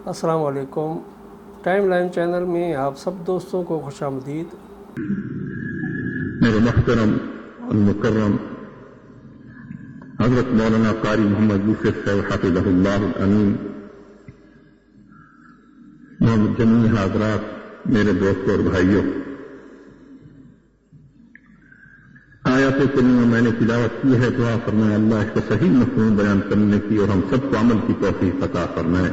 السلام علیکم۔ Time line channel میں آپ سب دوستوں کو خوش آمدید۔ میرے محترم المکرم حضرت مولانا قاری محمد یوسف صاحب حفظہ اللہ الامین، جمیع حضرات، میرے دوستوں اور بھائیوں، آیات کریمہ میں نے تلاوت کی ہے، دعا فرمائے اللہ اس کو صحیح مفہوم بیان کرنے کی اور ہم سب کو عمل کی توفیق عطا فرمائے۔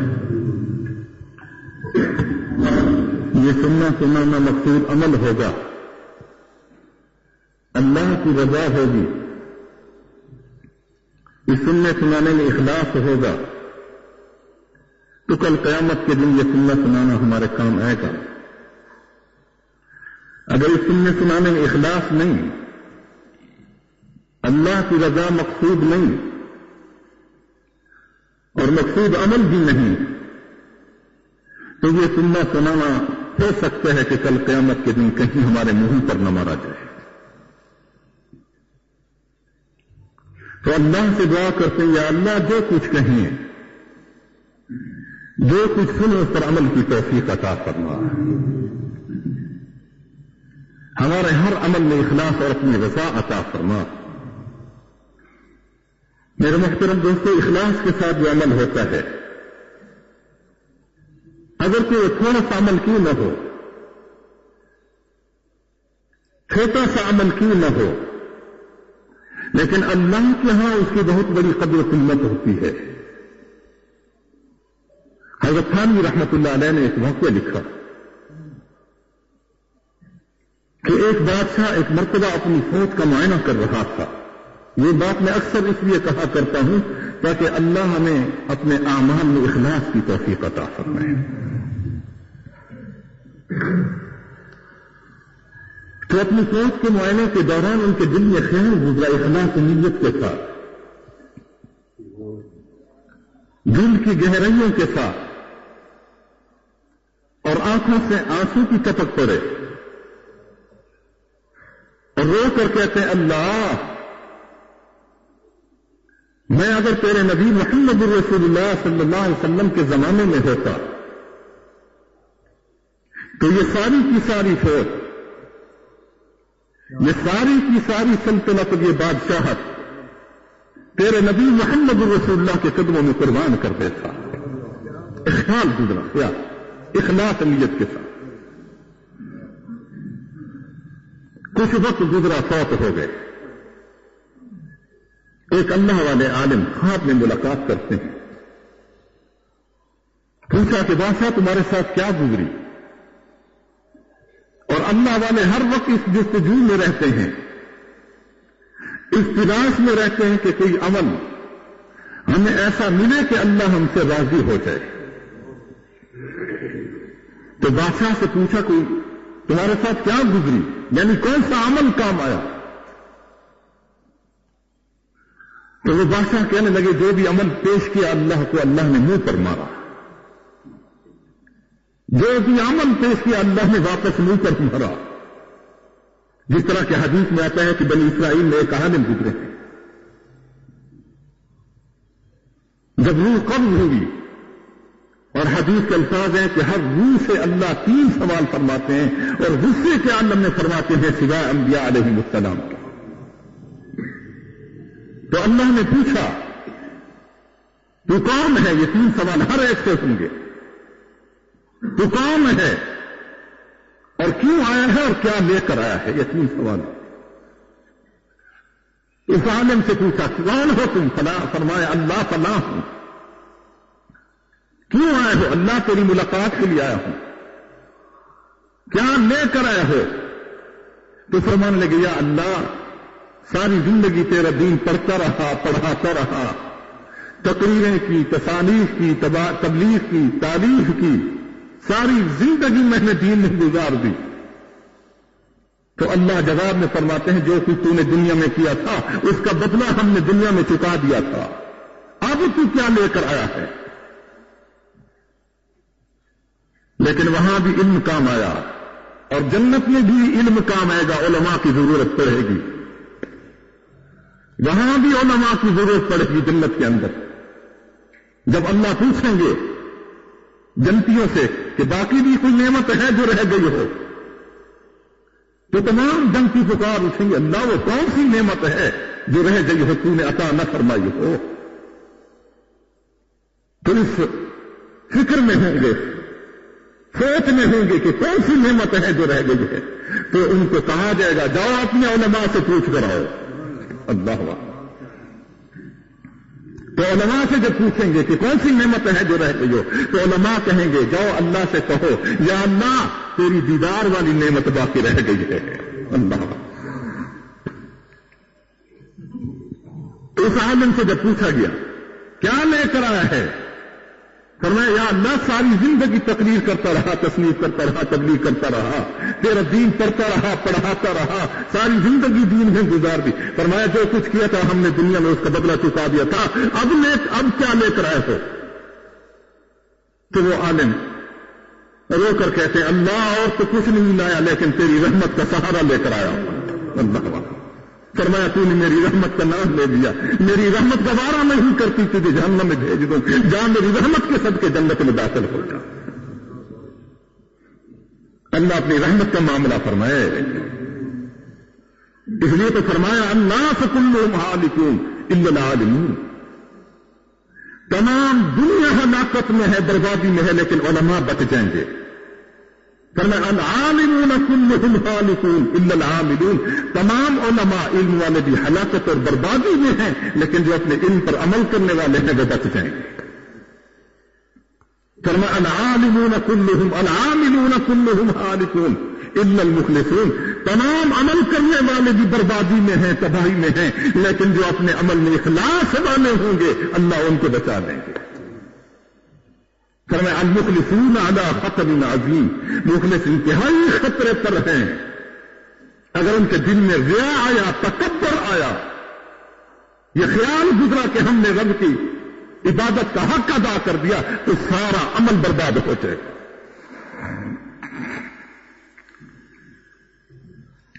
یہ سننا مقصود عمل ہوگا، اللہ کی رضا ہوگی، اس سننے سنانے میں اخلاص ہوگا تو کل قیامت کے دن یہ سننا سنانا ہمارے کام آئے گا۔ اگر اس سننے سنانے میں اخلاص نہیں، اللہ کی رضا مقصود نہیں اور مقصود عمل بھی نہیں، تو یہ سننا سنانا ہو سکتا ہے کہ کل قیامت کے دن کہیں ہمارے منہ پر نہ مارا جائے۔ تو اللہ سے دعا کرتے ہیں، یا اللہ جو کچھ کہیں، جو کچھ سنے اس پر عمل کی توفیق عطا فرما، ہمارے ہر عمل میں اخلاص اور اپنی رضا عطا فرما۔ میرے محترم دوستو، اخلاص کے ساتھ جو عمل ہوتا ہے، اگر کوئی تھوڑا سا عمل کیوں نہ ہو، چھوٹا سا عمل کیوں نہ ہو، لیکن اللہ کے ہاں اس کی بہت بڑی قدر و قیمت ہوتی ہے۔ حضرت تھانوی رحمت اللہ علیہ نے ایک واقعہ لکھا کہ ایک بادشاہ ایک مرتبہ اپنی فوج کا معائنہ کر رہا تھا۔ یہ بات میں اکثر اس لیے کہا کرتا ہوں تاکہ اللہ ہمیں اپنے اعمال میں اخلاص کی توفیق عطا فرمائے۔ تو اپنی فوج کے معائنے کے دوران ان کے دل میں خیال گزرا اخلاص نیت کے ساتھ، دل کی گہرائیوں کے ساتھ، اور آنکھوں سے آنسو کی ٹپک پڑے اور رو کر کہتے ہیں، اللہ، میں اگر تیرے نبی محمد رسول اللہ صلی اللہ علیہ وسلم کے زمانے میں ہوتا تو یہ ساری کی ساری فوج، یہ ساری کی ساری سلطنت، یہ بادشاہت تیرے نبی محمد رسول اللہ کے قدموں میں قربان کر دیتا۔ اخلاص گزرا، کیا اخلاص نیت کے ساتھ۔ کچھ وقت گزرا، فوت ہو گئے۔ ایک اللہ والے عالم خواب میں ملاقات کرتے ہیں، پوچھا کہ بادشاہ تمہارے ساتھ کیا گزری؟ اور اللہ والے ہر وقت اس جستجو میں رہتے ہیں، اس تلاش میں رہتے ہیں کہ کوئی عمل ہمیں ایسا ملے کہ اللہ ہم سے راضی ہو جائے۔ تو بادشاہ سے پوچھا، کوئی تمہارے ساتھ کیا گزری، یعنی کون سا عمل کام آیا؟ تو وہ بادشاہ کہنے لگے، جو بھی عمل پیش کیا اللہ کو، اللہ نے منہ پر مارا۔ جو بھی عمل پیش کیا اللہ نے واپس منہ پر مارا۔ جس طرح کہ حدیث میں آتا ہے کہ بنی اسرائیل میں ایک عالم گزرے ہیں، جب روح قبض ہوئی، اور حدیث کے الفاظ ہیں کہ ہر روح سے اللہ 3 سوال فرماتے ہیں، اور غصے کے عالم میں فرماتے ہیں سوائے انبیاء علیہ السلام کے۔ تو اللہ نے پوچھا، تو کون ہے؟ یہ 3 سوال ہر ایک سے ہوں گے۔ تو کون ہے اور کیوں آیا ہے اور کیا لے کر آیا ہے؟ یہ 3 سوال۔ اس عالم سے پوچھا، کون ہو تم؟ فلاں۔ فرمایا، اللہ فلاں ہوں۔ کیوں آئے ہو؟ اللہ تیری ملاقات کے لیے آیا ہوں۔ کیا لے کر آیا ہو؟ تو فرمانے لگے، یا اللہ، ساری زندگی تیرا دین پڑھتا رہا، پڑھاتا رہا، تقریریں کی، تصانیف کی، تبلیغ کی، تعریف کی، ساری زندگی میں نے دین میں گزار دی۔ تو اللہ جواب میں فرماتے ہیں، جو کچھ تو نے دنیا میں کیا تھا اس کا بدلہ ہم نے دنیا میں چکا دیا تھا، اب تو کیا لے کر آیا ہے؟ لیکن وہاں بھی علم کام آیا، اور جنت میں بھی علم کام آئے گا، علماء کی ضرورت پڑے گی، وہاں بھی علماء کی ضرورت پڑے گی جنت کے اندر۔ جب اللہ پوچھیں گے جنتیوں سے کہ باقی بھی کوئی نعمت ہے جو رہ گئی ہو، تو تمام جنتی پکار اٹھیں گے اللہ وہ کون سی نعمت ہے جو رہ گئی ہو تو نے عطا نہ فرمائی ہو. تو اس فکر میں ہوں گے، سوچ میں ہوں گے کہ کون سی نعمت ہے جو رہ گئی ہے. تو ان کو کہا جائے گا جاؤ اپنے علماء سے پوچھ کر آؤ. اللہ تو علماء سے جب پوچھیں گے کہ کون سی نعمت ہے جو رہ گئی ہو تو علماء کہیں گے جاؤ اللہ سے کہو یا اللہ تیری دیدار والی نعمت باقی رہ گئی ہے. اللہ اس عالم سے جب پوچھا گیا کیا لے کر آیا ہے، فرمایا یا اللہ ساری زندگی تقریر کرتا رہا، تصنیف کرتا رہا، تبلیغ کرتا رہا، تیرا دین پڑھتا رہا، پڑھاتا رہا، ساری زندگی دین میں گزار دی. فرمایا جو کچھ کیا تھا ہم نے دنیا میں اس کا بدلہ چکا دیا تھا، اب کیا لے کر آئے ہو؟ تو وہ عالم رو کر کہتے ہیں اللہ اور تو کچھ نہیں لایا لیکن تیری رحمت کا سہارا لے کر آیا. اللہ فرمایا تو نے میری رحمت کا نام لے دیا، میری رحمت گوارا نہیں کرتی تجھے جہنم میں بھیج دوں، جہاں میری رحمت کے صدقے جنت میں داخل ہو جا. اللہ اپنی رحمت کا معاملہ فرمائے. اس لیے تو فرمایا الناس کلھم ہالکون الا العالمین. تمام دنیا ہلاکت میں ہے، بربادی میں ہے، لیکن علماء بچ جائیں گے. فرمایا العالمون کلھم ہالکون الا العاملون. تمام علماء علم والے بھی ہلاکت اور بربادی میں ہیں، لیکن جو اپنے علم پر عمل کرنے والے ہیں وہ بچ جائیں گے. فرمایا العالمون کلھم العاملون کلھم ہالکون الا المخلصون. تمام عمل کرنے والے بھی بربادی میں ہیں، تباہی میں ہیں، لیکن جو اپنے عمل میں اخلاص والے ہوں گے اللہ ان کو بچا دیں گے. فرمایا المخلصون علی خطر عظیم. مخلص انتہائی خطرے پر ہیں. اگر ان کے دل میں ریا آیا، تکبر آیا، یہ خیال گزرا کہ ہم نے رب کی عبادت کا حق ادا کر دیا، تو سارا عمل برباد ہو جائے گا.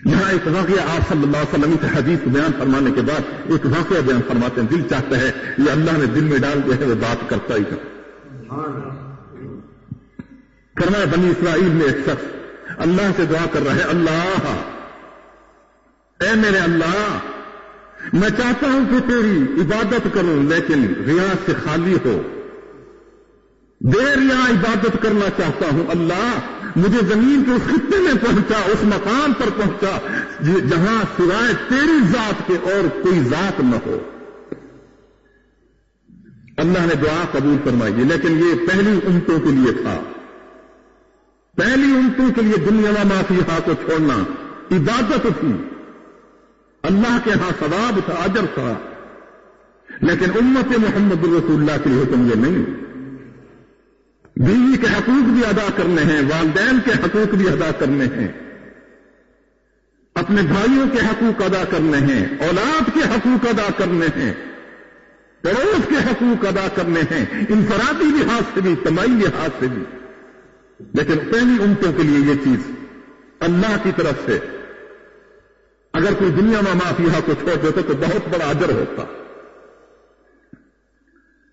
یہاں ایک واقعہ آپ صلی اللہ علیہ وسلم کی حدیث کو بیان فرمانے کے بعد ایک واقعہ بیان فرماتے ہیں. دل چاہتا ہے یہ اللہ نے دل میں ڈال دیا ہے وہ بات کرتا ہی کر. فرمایا بنی اسرائیل میں ایک شخص اللہ سے دعا کر رہا ہے اللہ اے میرے اللہ میں چاہتا ہوں کہ تیری عبادت کروں لیکن ریا سے خالی ہو، بے ریا عبادت کرنا چاہتا ہوں. اللہ مجھے زمین کے اس خطے میں پہنچا، اس مقام پر پہنچا جہاں سوائے تیری ذات کے اور کوئی ذات نہ ہو. اللہ نے دعا قبول فرمائی، لیکن یہ پہلی امتوں کے لیے تھا. پہلی امتوں کے لیے دنیا و ما فیہا کو چھوڑنا عبادت تھی، اللہ کے ہاں ثواب تھا، اجر تھا. لیکن امت محمد رسول اللہ کے لیے حکم یہ نہیں. بیوی کے حقوق بھی ادا کرنے ہیں، والدین کے حقوق بھی ادا کرنے ہیں، اپنے بھائیوں کے حقوق ادا کرنے ہیں، اولاد کے حقوق ادا کرنے ہیں، پڑوس کے حقوق ادا کرنے ہیں، انفرادی لحاظ سے بھی، اجتماعی لحاظ سے بھی. لیکن پہلی امتوں کے لیے یہ چیز اللہ کی طرف سے اگر کوئی دنیا میں ما فیہا کو چھوڑ دیتا تو بہت بڑا اجر ہوتا.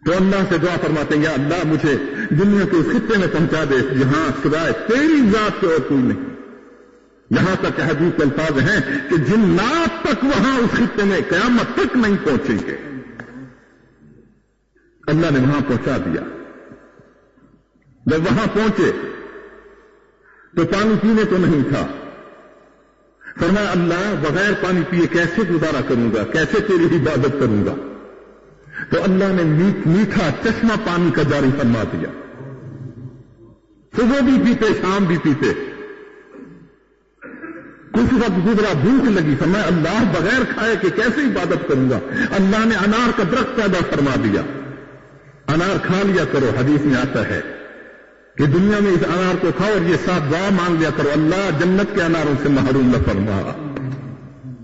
تو اللہ سے دعا فرماتے ہیں یا اللہ مجھے دنیا کے اس خطے میں پہنچا دے جہاں سوائے تیری ذات سے اور کوئی نہیں. یہاں تک حدیث کے الفاظ ہیں کہ جنات تک وہاں اس خطے میں قیامت تک نہیں پہنچیں گے. اللہ نے وہاں پہنچا دیا. جب وہاں پہنچے تو پانی پینے تو نہیں تھا. فرمایا اللہ بغیر پانی پیے کیسے گزارا کروں گا، کیسے تیری عبادت کروں گا؟ تو اللہ نے میٹھا چشمہ پانی کا جاری فرما دیا. صبح بھی پیتے، شام بھی پیتے. کچھ وقت گزرا، بھوک لگی، فرمایا اللہ بغیر کھائے کہ کیسے عبادت کروں گا؟ اللہ نے انار کا درخت پیدا فرما دیا. انار کھا لیا کرو. حدیث میں آتا ہے کہ دنیا میں اس انار کو کھاؤ اور یہ ساتھ دعا مانگ لیا کرو اللہ جنت کے اناروں سے محروم نہ فرما.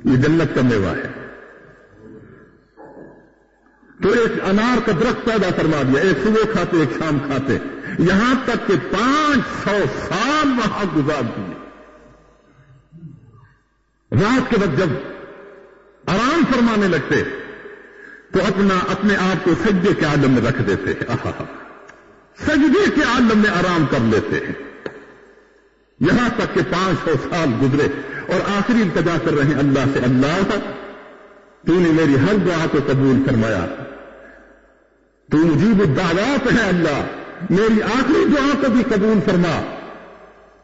یہ جنت کا میوہ ہے. تو ایک انار کا درخت پیدا فرما دیا. ایک صبح کھاتے، ایک شام کھاتے، یہاں تک کہ 500 سال وہاں گزار دیے. رات کے وقت جب آرام فرمانے لگتے تو اپنے آپ کو سجدے کے عالم میں رکھ دیتے. سجدے کے عالم میں آرام کر لیتے ہیں، یہاں تک کہ 500 سال گزرے اور آخری التجا کر رہے ہیں اللہ سے، اللہ تو نے میری ہر دعا کو قبول فرمایا، تو مجیب الدعوات ہے، اللہ میری آخری دعا کو بھی قبول فرما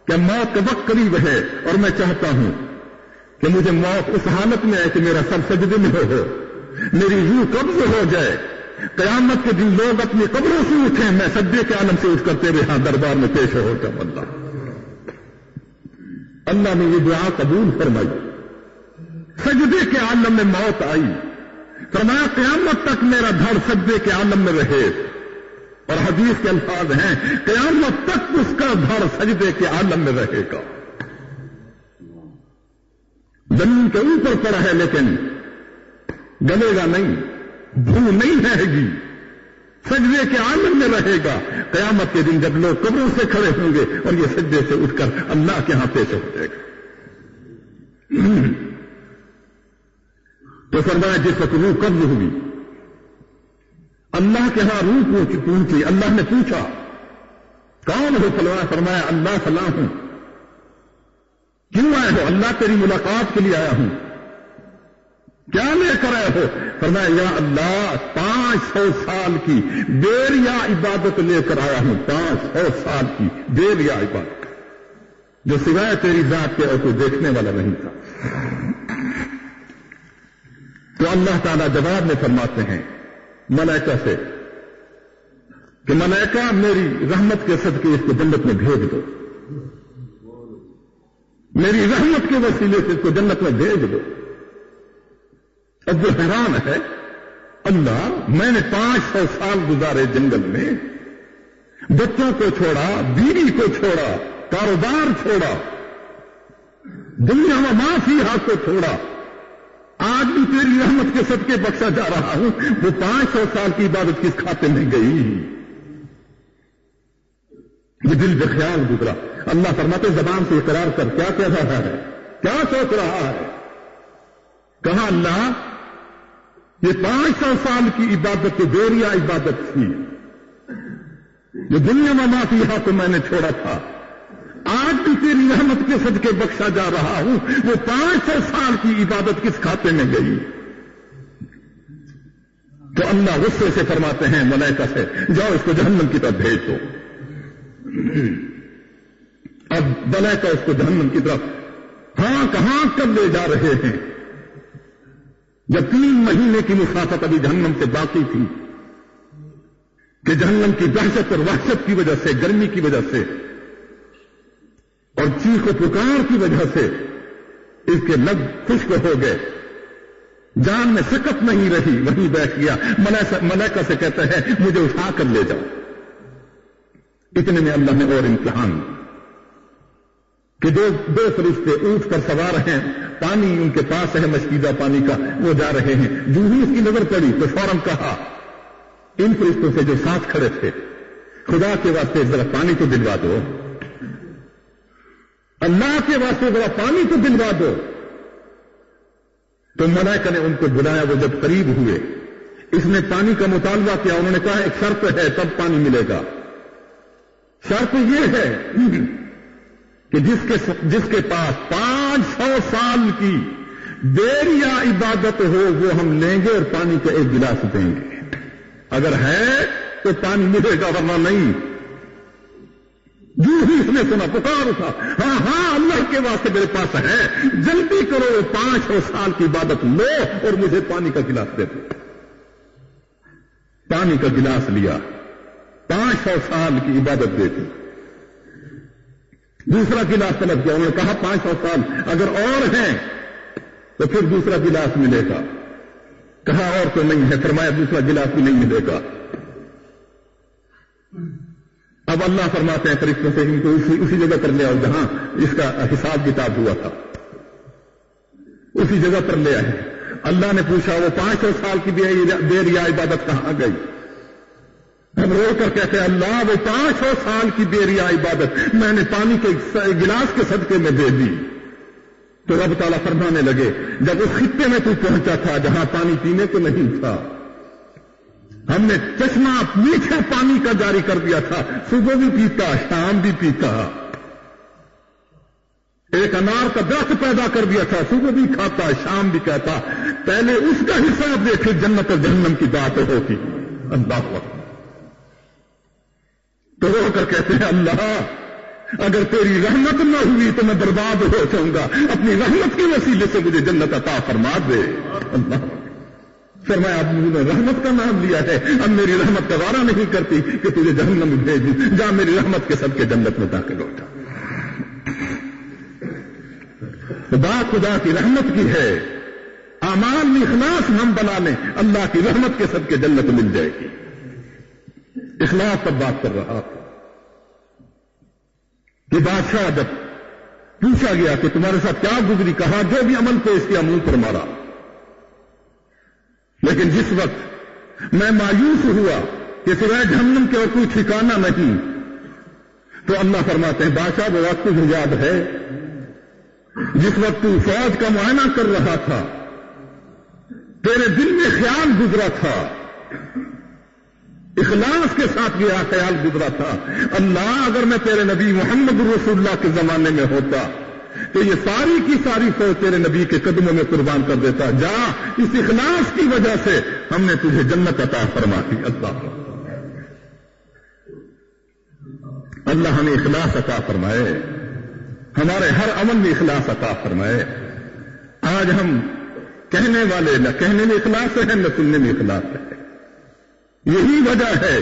کہ موت کا وقت قریب ہے اور میں چاہتا ہوں کہ مجھے موت اس حالت میں ہے کہ میرا سر سجدے میں ہو، میری روح قبض ہو جائے، قیامت کے دن لوگ اپنی قبروں سے اٹھیں، میں سجدے کے عالم سے اٹھ کر تیرے ہاں دربار میں پیش ہو کر اللہ نے یہ دعا قبول فرمائی، سجدے کے عالم میں موت آئی، فرمایا قیامت تک میرا دھڑ سجدے کے عالم میں رہے، اور حدیث کے الفاظ ہیں قیامت تک اس کا دھڑ سجدے کے عالم میں رہے گا، زمین کے اوپر پڑا ہے لیکن گلے گا نہیں، بھو نہیں رہے گی، سجدے کے عالم میں رہے گا، قیامت کے دن جب لوگ قبروں سے کھڑے ہوں گے اور یہ سجدے سے اٹھ کر اللہ کے ہاں پیش ہو جائے گا۔ تو فرمایا جس وقت روح قبض ہوئی، اللہ کے ہاں روح پہنچی، اللہ نے پوچھا کون ہو؟ فرمایا اللہ فلاں ہوں۔ کیوں آئے ہو؟ اللہ تیری ملاقات کے لیے آیا ہوں۔ کیا لے کر آئے ہو؟ فرمایا یا اللہ 500 سال کی دیر یا عبادت لے کر آیا ہوں، 500 سال کی دیر یا عبادت جو سوائے تیری ذات کے اور کوئی دیکھنے والا نہیں تھا۔ تو اللہ تعالیٰ جواب میں فرماتے ہیں ملائکہ سے کہ ملائکہ میری رحمت کے صدقے اس کو جنت میں بھیج دو، میری رحمت کے وسیلے سے اس کو جنت میں بھیج دو۔ اب وہ حیران ہے، اللہ میں نے 500 سال گزارے جنگل میں، بچوں کو چھوڑا، بیوی کو چھوڑا، کاروبار چھوڑا، دنیا میں معافیہ کو چھوڑا، آج بھی تیری رحمت کے صدقے بخشا جا رہا ہوں، وہ 500 سال کی عبادت کس کھاتے میں گئی؟ یہ دل بخیال گزرا۔ اللہ فرماتے زبان سے اقرار کر کیا کہہ رہا ہے، کیا سوچ رہا ہے؟ کہا اللہ یہ 500 سال کی عبادت تو دیریا عبادت تھی، جو دنیا میں معافیہ کو میں نے چھوڑا تھا، آج بھی تیری رحمت کے صدقے بخشا جا رہا ہوں، وہ 500 سال کی عبادت کس کھاتے میں گئی؟ تو اللہ غصے سے فرماتے ہیں ملائکہ سے جاؤ اس کو جہنم کی طرف بھیج دو۔ اب ملائکہ اس کو جہنم کی طرف کہاں کب لے جا رہے ہیں؟ جب 3 مہینے کی مسافت ابھی جہنم سے باقی تھی کہ جہنم کی دہشت اور وحشت کی وجہ سے، گرمی کی وجہ سے اور چیخ و پکار کی وجہ سے اس کے لب خشک ہو گئے، جان میں سکت نہیں رہی، وہیں بیٹھ گیا۔ ملائکہ سے کہتا ہے مجھے اٹھا کر لے جاؤ۔ اتنے میں اللہ نے اور امتحان کہ دو فرشتے اونٹ پر سوار ہیں، پانی ان کے پاس ہے مشکیزہ پانی کا، وہ جا رہے ہیں، جو ہی اس کی نظر پڑی تو فوراً کہا ان فرشتوں سے جو ساتھ کھڑے تھے خدا کے واسطے ذرا پانی تو دلوا دو، اللہ کے واسطے ذرا پانی تو دلوا دو۔ تو ملائکہ نے ان کو بلایا، وہ جب قریب ہوئے اس نے پانی کا مطالبہ کیا، انہوں نے کہا ایک شرط ہے تب پانی ملے گا، شرط یہ ہے کہ جس کے پاس 500 سال کی دیر یا عبادت ہو وہ ہم لیں گے اور پانی کا ایک گلاس دیں گے، اگر ہے تو پانی ملے گا ورنہ نہیں۔ جو ہی اس نے سنا پکار اٹھا، ہاں اللہ کے واسطے میرے پاس ہے، جلدی کرو 500 سال کی عبادت لو اور مجھے پانی کا گلاس دے دو۔ پانی کا گلاس لیا، 500 سال کی عبادت دے دی۔ دوسرا گلاس طلب کیا، انہوں نے کہا 500 سال اگر اور ہیں تو پھر دوسرا گلاس ملے گا، کہا اور تو نہیں ہے، فرمایا دوسرا گلاس بھی نہیں ملے گا۔ اب اللہ فرماتے ہیں فرشتوں سے ان کو اسی جگہ پر لے آؤ جہاں اس کا حساب کتاب ہوا تھا، اسی جگہ پر لے آئے۔ اللہ نے پوچھا وہ 500 سال کی دیر یا عبادت کہاں گئی؟ ہم رو کر کہتے ہیں اللہ وہ 500 سال کی دیر یا عبادت میں نے پانی کے گلاس کے صدقے میں دے دی۔ تو رب تعالیٰ فرمانے لگے جب اس خطے میں تو پہنچا تھا جہاں پانی پینے کو نہیں تھا، ہم نے چشمہ میٹھے پانی کا جاری کر دیا تھا، صبح بھی پیتا شام بھی پیتا۔ ایک انار کا درخت پیدا کر دیا تھا، صبح بھی کھاتا شام بھی کہتا۔ پہلے اس کا حساب دیکھے، جنت اور جہنم کی بات ہوتی۔ اللہ اکبر۔ تو رو کر کہتے ہیں اللہ اگر تیری رحمت نہ ہوئی تو میں برباد ہو جاؤں گا، اپنی رحمت کے وسیلے سے مجھے جنت عطا فرما دے۔ اللہ فرمایا اب نے رحمت کا نام لیا ہے، اب میری رحمت کا وعدہ نہیں کرتی کہ تجھے جہنم میں بھیج دوں، جا میری رحمت کے صدقے جنت میں داخل ہو جا۔ بات خدا کی رحمت کی ہے، اعمال میں اخلاص ہم بنا لیں، اللہ کی رحمت کے صدقے جنت مل جائے گی۔ اخلاص پر بات کر رہا تھا کہ بادشاہ جب پوچھا گیا کہ تمہارے ساتھ کیا گزری، کہا جو بھی عمل پیش کیا منہ پر مارا۔ لیکن جس وقت میں مایوس ہوا کہ سوائے جہنم کے اور کوئی ٹھکانہ نہیں، تو اللہ فرماتے ہیں بادشاہ وہ وقت تجھے یاد ہے جس وقت تو فوج کا معائنہ کر رہا تھا، تیرے دل میں خیال گزرا تھا، اخلاص کے ساتھ یہ خیال گزرا تھا، اللہ اگر میں تیرے نبی محمد رسول اللہ کے زمانے میں ہوتا تو یہ ساری کی ساری فوج تیرے نبی کے قدموں میں قربان کر دیتا۔ جا اس اخلاص کی وجہ سے ہم نے تجھے جنت عطا فرما دی۔ اللہ ہمیں اخلاص عطا فرمائے، ہمارے ہر عمل میں اخلاص عطا فرمائے۔ آج ہم کہنے والے نہ کہنے میں اخلاص ہے نہ سننے میں اخلاص ہے۔ یہی وجہ ہے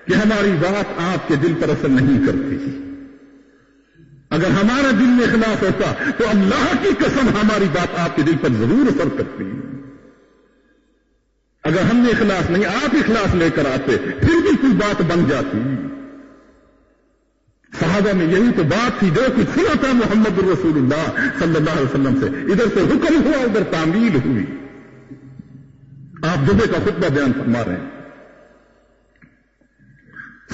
کہ ہماری بات آپ کے دل پر اثر نہیں کرتی۔ اگر ہمارے دل میں اخلاص ہوتا تو اللہ کی قسم ہماری بات آپ کے دل پر ضرور اثر کرتی۔ اگر ہم نے اخلاص نہیں، آپ اخلاص لے کر آتے پھر بھی کوئی بات بن جاتی۔ صحابہ میں یہی تو بات تھی، جو کچھ سنا تھا محمد رسول اللہ صلی اللہ علیہ وسلم سے، ادھر سے حکم ہوا ادھر تعمیل ہوئی۔ آپ جمعے کا خطبہ بیان فرما رہے ہیں،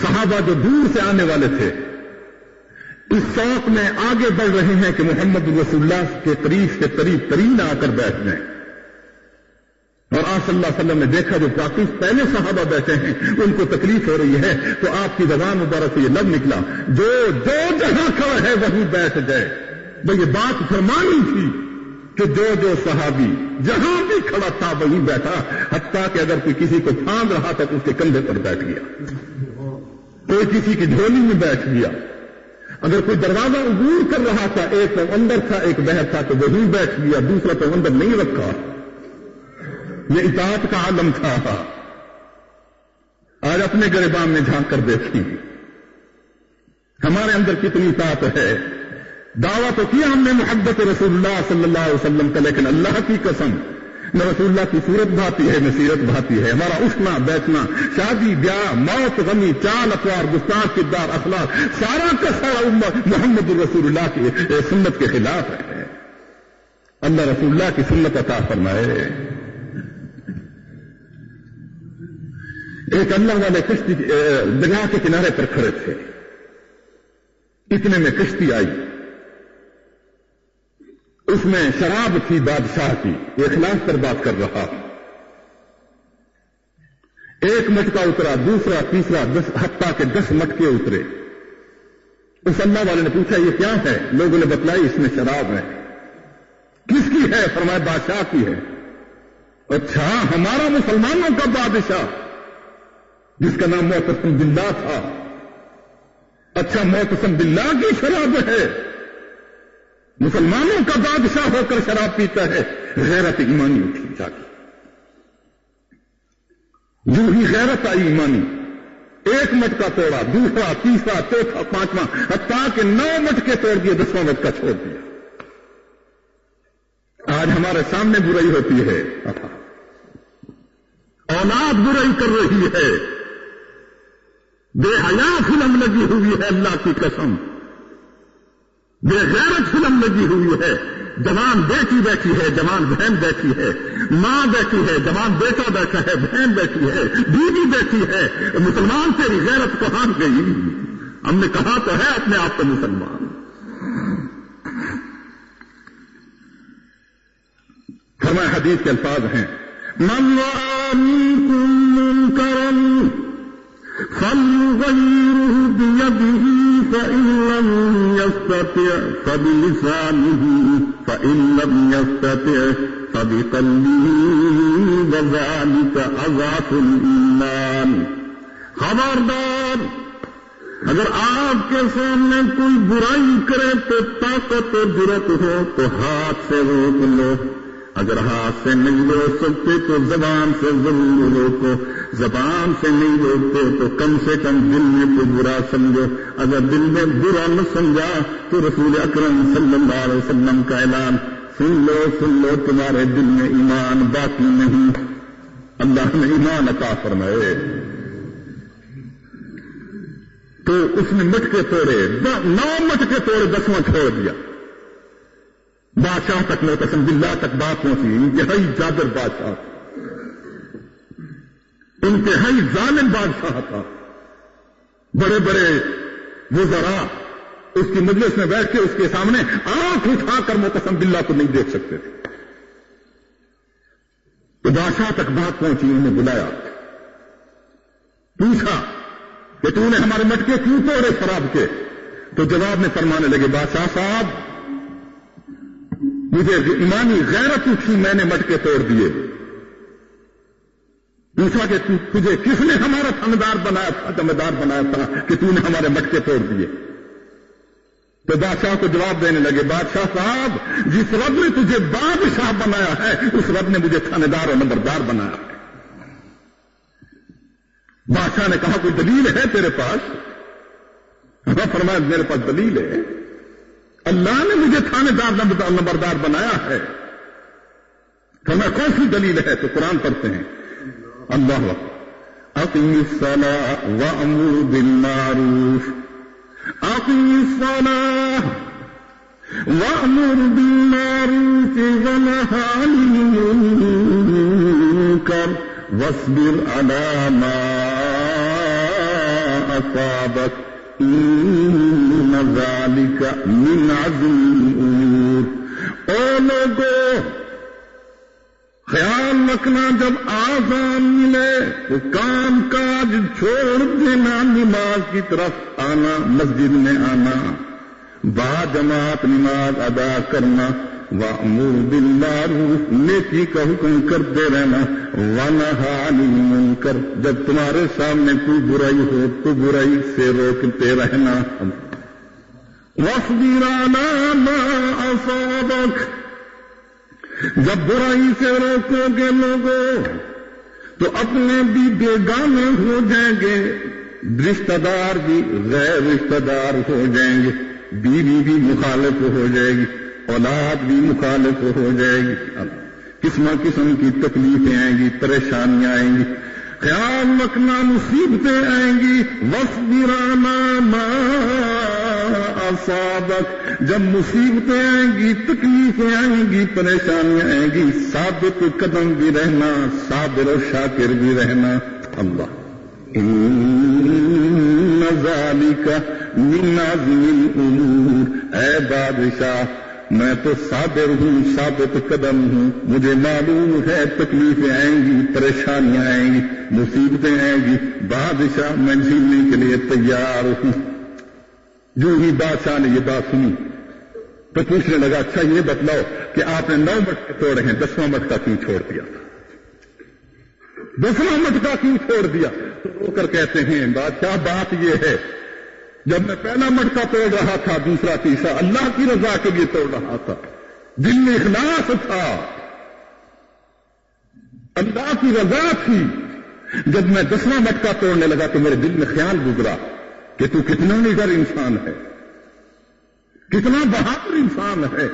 صحابہ جو دور سے آنے والے تھے اس شوق میں آگے بڑھ رہے ہیں کہ محمد رسول اللہ کے قریب سے قریب ترین آ کر بیٹھ جائیں، اور آپ صلی اللہ علیہ وسلم نے دیکھا جو باقی پہلے صحابہ بیٹھے ہیں ان کو تکلیف ہو رہی ہے، تو آپ کی زبان مبارک سے یہ لفظ نکلا جو جہاں کھڑا ہے وہیں بیٹھ جائے۔ وہ یہ بات فرمانی تھی کہ جو صحابی جہاں بھی کھڑا تھا وہیں بیٹھا، حتیٰ کہ اگر کوئی کسی کو پھاند رہا تھا تو اس کے کندھے پر بیٹھ گیا، کوئی کسی کی جھولی میں بیٹھ گیا، اگر کوئی دروازہ عبور کر رہا تھا، ایک تو اندر تھا ایک باہر تھا تو وہیں بیٹھ گیا، دوسرا تو اندر نہیں رکھا۔ یہ اطاعت کا عالم تھا۔ آج اپنے گریبان میں جھانک کر دیکھیں ہمارے اندر کتنی اطاعت ہے۔ دعویٰ تو کیا ہم نے محبت رسول اللہ صلی اللہ علیہ وسلم کا، لیکن اللہ کی قسم نہ رسول اللہ کی صورت بھاتی ہے نہ سیرت بھاتی ہے۔ ہمارا اٹھنا بیٹھنا، شادی بیاہ، موت غمی، چال اطوار، گفتار کردار، اخلاق، سارا کا سارا محمد رسول اللہ کی سنت کے خلاف ہے۔ اللہ رسول اللہ کی سنت عطا فرمائے۔ ایک اللہ والے کشتی دریا کے کنارے پر کھڑے تھے، اتنے میں کشتی آئی، اس میں شراب تھی بادشاہ کی، اخلاص پر بات کر رہا، ایک مٹکا اترا، دوسرا تیسرا، 10 حتیٰ کہ 10 مٹکے اترے۔ اس اللہ والے نے پوچھا یہ کیا ہے؟ لوگوں نے بتلائی اس میں شراب ہے۔ کس کی ہے؟ فرمایا بادشاہ کی ہے۔ اچھا، ہمارا مسلمانوں کا بادشاہ جس کا نام معتصم باللہ تھا، اچھا معتصم باللہ کی شراب ہے؟ مسلمانوں کا بادشاہ ہو کر شراب پیتا ہے؟ غیرت ایمانی اٹھی جا کے، جو ہی غیرت آئی ایمانی، ایک مٹکا توڑا، دوسرا تیسرا چوتھا پانچواں، حتیٰ کہ 9 مٹکے توڑ دیے، 10واں مٹکا چھوڑ دیا۔ آج ہمارے سامنے برائی ہوتی ہے، اولاد برائی کر رہی ہے، بے حیا فلم لگی ہوئی ہے، اللہ کی قسم بے غیرت فلم لگی ہوئی ہے۔ جوان بیٹی بیٹھی ہے، جوان بہن بیٹھی ہے، ماں بیٹھی ہے، جوان بیٹا بیٹھا ہے، بہن بیٹھی ہے، بیوی بیٹھی ہے۔ مسلمان تیری غیرت کہاں گئی؟ ہم نے کہا تو ہے اپنے آپ کو مسلمان۔ فرمایا حدیث کے الفاظ ہیں، من رأى منكم منكرا فليغيره بيده فإن لم يستطع فبلسانه فإن لم يستطع فبقلبه وذلك أضعف الإيمان. خبردار، اگر آپ کے سامنے کوئی برائی کرے تو طاقت و جرأت ہو تو ہاتھ سے روک لو، اگر ہاتھ سے نہیں روک سکتے تو زبان سے ضرور روکو، زبان سے نہیں روکتے تو کم سے کم دل میں تو برا سمجھو، اگر دل میں برا نہ سمجھا تو رسول اکرم صلی اللہ علیہ وسلم کا اعلان سن لو تمہارے دل میں ایمان باقی نہیں، اللہ نے ایمان عطا فرمائے. تو اس نے مٹکے توڑے، 9 مٹکے توڑے، 10واں چھوڑ دیا. بادشاہ تک معتصم باللہ تک بات پہنچی. انتہائی جابر بادشاہ، انتہائی ظالم بادشاہ تھا. بڑے بڑے وزراء اس کی مجلس میں بیٹھ کے اس کے سامنے آنکھ اٹھا کر معتصم باللہ کو نہیں دیکھ سکتے تھے. تو بادشاہ تک بات پہنچی، انہوں نے بلایا، پوچھا کہ تو نے ہمارے مٹکے کیوں توڑے شراب کے؟ تو جواب میں فرمانے لگے، بادشاہ صاحب مجھے ایمانی غیرت اٹھی، میں نے مٹکے توڑ دیے. پوچھا کہ تجھے کس نے ہمارا تھاندار بنایا تھا، جمعدار بنایا تھا کہ تو نے ہمارے مٹکے توڑ دیے؟ تو بادشاہ کو جواب دینے لگے، بادشاہ صاحب جس رب نے تجھے بادشاہ بنایا ہے اس رب نے مجھے تھاندار اور نمبردار بنایا ہے. بادشاہ نے کہا کوئی دلیل ہے تیرے پاس؟ فرمایا میرے پاس دلیل ہے، اللہ نے مجھے تھانے دار نمبردار بنایا ہے. فرمایا کون سی دلیل ہے؟ تو قرآن پڑھتے ہیں، اللہ اقیم الصلاۃ وامر بالمعروف، اقیم الصلاۃ وامر بالمعروف ونہ عن المنکر واصبر علی ما اصابک ان ذلک من عزم الامور. او لوگو خیال رکھنا جب آذان ملے تو کام کاج چھوڑ دینا، نماز کی طرف آنا، مسجد میں آنا، با جماعت نماز ادا کرنا، وَأْمُرْ بِالْمَعْرُوفِ نیکی کا حکم کرتے رہنا، وَنَهَى عَنِ الْمُنْكَرِ جب تمہارے سامنے کوئی برائی ہو تو برائی سے روکتے رہنا. وَاصْبِرْ عَلَى مَا أَصَابَكَ جب برائی سے روکو گے لوگوں تو اپنے بھی بیگانے ہو جائیں گے، رشتہ دار بھی غیر رشتہ دار ہو جائیں گے، بیوی بھی مخالف ہو جائے گی، اولاد بھی مخالف ہو جائے گی، قسم قسم کی تکلیفیں آئیں گی، پریشانیاں آئیں گی. خیال رکھنا مصیبتیں آئیں گی. وَاصْبِرْ عَلَى مَا أَصَابَكَ جب مصیبتیں آئیں گی، تکلیفیں آئیں گی، پریشانیاں آئیں گی، ثابت قدم بھی رہنا، صابر و شاکر بھی رہنا. اللہ ان ذالک من عزم الامور. اے بادشاہ میں تو صابر ہوں، ثابت قدم ہوں، مجھے معلوم ہے تکلیفیں آئیں گی، پریشانیاں آئیں گی، مصیبتیں آئیں گی، بادشاہ میں جھیلنے کے لیے تیار ہوں. جو ہی بادشاہ نے یہ بات سنی تو پوچھنے لگا، اچھا یہ بتلاؤ کہ آپ نے 9 مٹکے توڑے ہیں، 10واں مٹکا کیوں چھوڑ دیا؟ 10واں مٹکا کیوں چھوڑ دیا؟ تو رو کر کہتے ہیں، بادشاہ بات یہ ہے جب میں پہلا مٹکا توڑ رہا تھا، دوسرا تیسرا اللہ کی رضا کے لیے توڑ رہا تھا، دل میں اخلاص تھا، اللہ کی رضا تھی. جب میں 10واں مٹکا توڑنے لگا تو میرے دل میں خیال گزرا کہ تو کتنا نڈر انسان ہے، کتنا بہادر انسان ہے،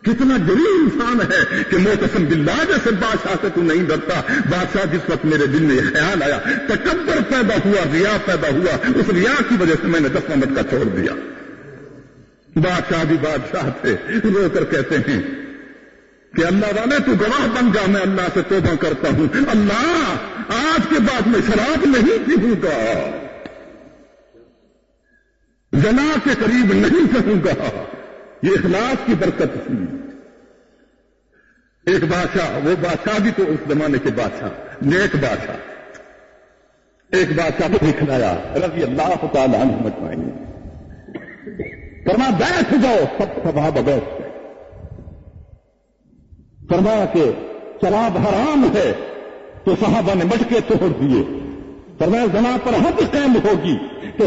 کتنا جری انسان ہے کہ معتصم باللہ جیسے بادشاہ سے تو نہیں ڈرتا. بادشاہ جس وقت میرے دل میں یہ خیال آیا، تکبر پیدا ہوا، ریا پیدا ہوا، اس ریا کی وجہ سے میں نے 10واں مٹکا چھوڑ دیا. بادشاہ بھی بادشاہ تھے، رو کر کہتے ہیں کہ اللہ والے تو گواہ بن جا، میں اللہ سے توبہ کرتا ہوں، اللہ آج کے بعد میں شراب نہیں پیوں گا، زنا کے قریب نہیں جاؤں گا. یہ اخلاص کی برکت تھی، ایک بادشاہ، وہ بادشاہ بھی تو اس زمانے کے بادشاہ، نیک بادشاہ، ایک بادشاہ کو دکھلایا رضی اللہ تعالی عنہ مجمعین، فرمایا بیٹھ جاؤ، سب صحابہ بیٹھ گئے، فرمایا کہ شراب حرام ہے، تو صحابہ نے مٹکے توڑ دیے، فرمایا زنا پر حد قائم ہوگی، تو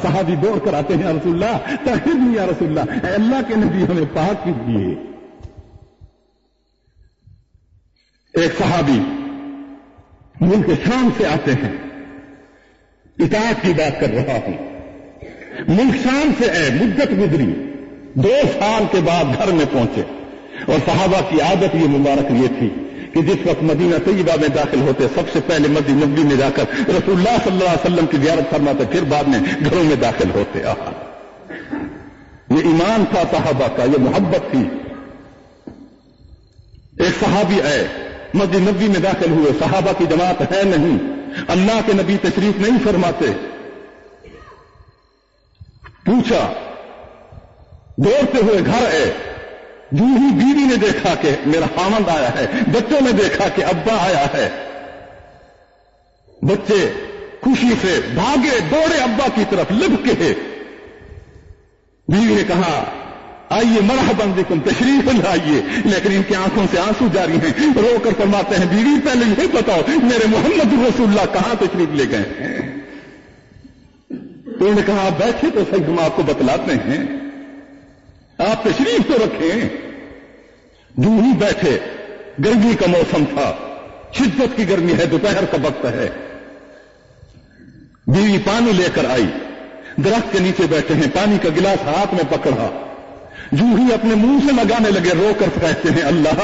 صحابی دوڑ کر آتے ہیں، یا رسول اللہ طہرنی یا رسول اللہ، اے اللہ کے نبی ہمیں پاک کیجیے۔ ایک صحابی ملک شام سے آتے ہیں، اطاعت کی بات کر رہا ہوں، ملک شام سے مدت گزری، 2 سال کے بعد گھر میں پہنچے، اور صحابہ کی عادت یہ مبارک یہ تھی کہ جس وقت مدینہ طیبہ میں داخل ہوتے سب سے پہلے مسجد نبوی میں جا کر رسول اللہ صلی اللہ علیہ وسلم کی زیارت فرماتے، پھر بعد میں گھروں میں داخل ہوتے۔ یہ ایمان تھا صحابہ کا، یہ محبت تھی۔ ایک صحابی مسجد نبوی میں داخل ہوئے، صحابہ کی جماعت ہے نہیں، اللہ کے نبی تشریف نہیں فرماتے، پوچھا، دوڑتے ہوئے گھر جو ہی بیوی نے دیکھا کہ میرا خاوند آیا ہے، بچوں نے دیکھا کہ ابا آیا ہے، بچے خوشی سے بھاگے دوڑے ابا کی طرف لپکے، بیوی نے کہا آئیے مرحبا بکم، تشریف لائیے، لیکن ان کی آنکھوں سے آنسو جاری ہیں، رو کر فرماتے ہیں بیوی پہلے یہ بتاؤ میرے محمد رسول اللہ کہاں تشریف لے گئے ہیں؟ تو انہوں نے کہا آپ بیٹھے تو صحیح، ہم آپ کو بتلاتے ہیں، آپ تشریف تو رکھیں۔ جو ہی بیٹھے، گرمی کا موسم تھا، شدت کی گرمی ہے، دوپہر کا وقت ہے، بیوی پانی لے کر آئی، درخت کے نیچے بیٹھے ہیں، پانی کا گلاس ہاتھ میں پکڑا، جو ہی اپنے منہ سے لگانے لگے، رو کر کہتے ہیں اللہ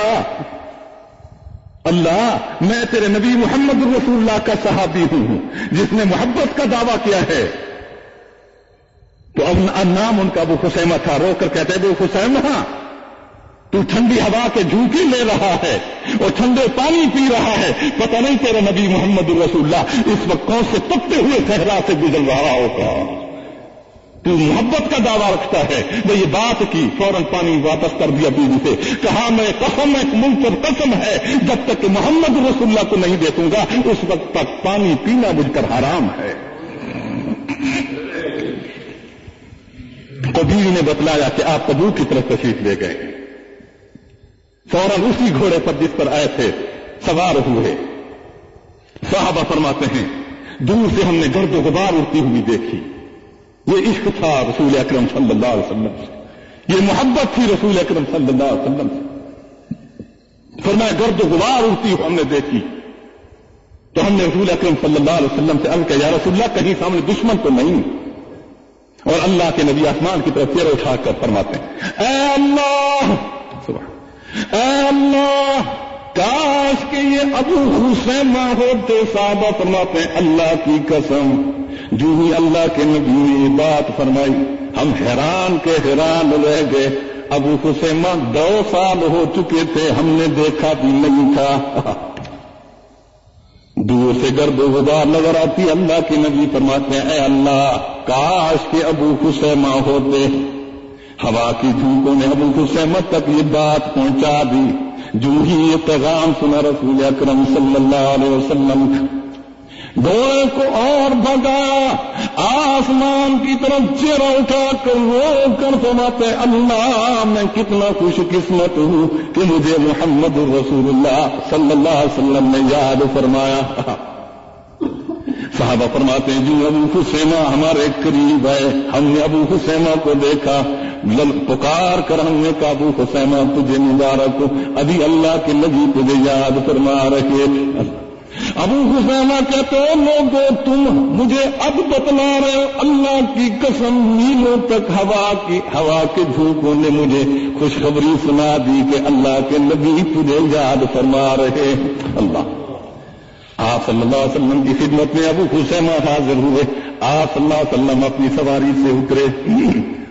اللہ، میں تیرے نبی محمد رسول اللہ کا صحابی ہوں جس نے محبت کا دعویٰ کیا ہے۔ تو اب نام ان کا ابو خسیمہ تھا، رو کر کہتے ہیں ابو خسیمہ تو ٹھنڈی ہوا کے جھونکی لے رہا ہے اور ٹھنڈے پانی پی رہا ہے، پتہ نہیں تیرا نبی محمد رسول اللہ اس وقت کون سے تپتے ہوئے صحرا سے گزر رہا ہوگا، تو محبت کا دعویٰ رکھتا ہے۔ وہ یہ بات کی، فوراً پانی واپس کر دیا بیوی سے، کہا میں قسم، ایک منکر قسم ہے، جب تک کہ محمد رسول اللہ کو نہیں دیکھوں گا اس وقت تک پانی پینا مجھ پر حرام ہے۔ تو بیوی نے بتلایا کہ آپ تبوک کی طرف تشریف لے گئے، فوراً اسی گھوڑے پر جس پر آئے تھے سوار ہوئے۔ صحابہ فرماتے ہیں دور سے ہم نے گرد و غبار اڑتی ہوئی دیکھی، یہ عشق تھا رسول اکرم صلی اللہ علیہ وسلم سے، یہ محبت تھی رسول اکرم صلی اللہ علیہ وسلم سے۔ فرمایا گرد و غبار اڑتی ہم نے دیکھی، تو ہم نے رسول اکرم صلی اللہ علیہ وسلم سے عرض کیا یا رسول اللہ کہیں سامنے دشمن تو نہیں؟ اور اللہ کے نبی آسمان کی طرف چہرہ اٹھا کر فرماتے ہیں اے اللہ، اے اللہ کاش کہ یہ ابو خسیمہ ہوتے۔ صحابہ فرماتے ہیں اللہ کی قسم، جو ہی اللہ کے نبی نے یہ بات فرمائی ہم حیران کے حیران رہ گئے۔ ابو خسیمہ 2 سال ہو چکے تھے، ہم نے دیکھا بھی نہیں تھا، دور سے گرد و غبار نظر آتی، اللہ کے نبی فرماتے ہیں اے اللہ کاش کہ ابو خسیمہ ہوتے۔ ہوا کی جھونکوں نے ابو خسیمہ تک یہ بات پہنچا دی، جو ہی یہ پیغام سنا رسول اکرم صلی اللہ علیہ وسلم، گھوڑے کو اور بھگایا، آسمان کی طرف چہرہ اٹھا کر رو کر فرماتے اللہ میں کتنا خوش قسمت ہوں کہ مجھے محمد رسول اللہ صلی اللہ علیہ وسلم نے یاد فرمایا۔ صحابہ فرماتے ہیں جی ابو خسیمہ ہمارے قریب ہے، ہم نے ابو خسیمہ کو دیکھا، پکار کر ہم نے کہا ابو خسیمہ تجھے مبارک ہو، ابھی اللہ کے نبی تجھے یاد فرما رہے۔ ابو خسیمہ کہتے ہو لوگو تم مجھے اب بتلا رہے ہو، اللہ کی قسم میلوں تک ہوا کے جھونکوں نے مجھے خوشخبری سنا دی کہ اللہ کے نبی تجھے یاد فرما رہے۔ اللہ آپ صلی اللہ علیہ وسلم کی خدمت میں ابو خسیمہ حاضر ہوئے، آپ صلی اللہ علیہ وسلم اپنی سواری سے اترے،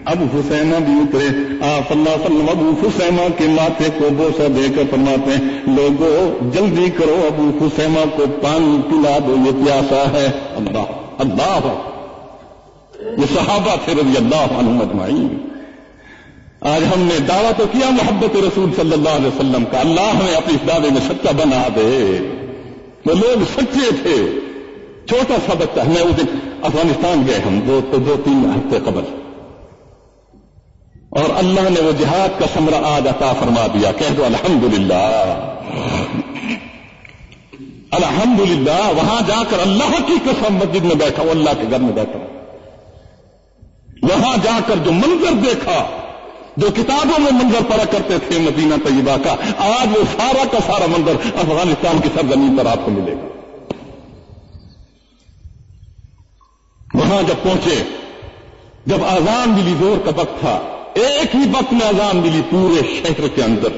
ابو خسیمہ بھی اترے، آپ صلی اللہ علیہ وسلم ابو خسیمہ کے ماتھے کو بوسہ دے کر فرماتے ہیں لوگو جلدی کرو ابو خسیمہ کو پانی پلا دو، یہ پیاسا ہے۔ اللہ اللہ، یہ صحابہ تھے رضی اللہ عنہم اجمعین۔ آج ہم نے دعویٰ تو کیا محبت رسول صلی اللہ علیہ وسلم کا، اللہ ہمیں اپنی اس دعوے میں سچا بنا دے. وہ لوگ سچے تھے. چھوٹا سا بچہ، میں اس دن افغانستان گئے ہم دو تین ہفتے قبل، اور اللہ نے وہ جہاد کا ثمرہ آج عطا فرما دیا. کہہ دو الحمدللہ الحمدللہ. وہاں جا کر اللہ کی قسم مسجد میں بیٹھا ہوں، اللہ کے گھر میں بیٹھا ہوں، وہاں جا کر جو منظر دیکھا، جو کتابوں میں منظر پڑھا کرتے تھے مدینہ طیبہ کا، آج وہ سارا کا سارا منظر افغانستان کی سرزمین پر آپ کو ملے گا. وہاں جب پہنچے، جب اذان ملی، زور کا وقت تھا، ایک ہی وقت میں اذان ملی پورے شہر کے اندر.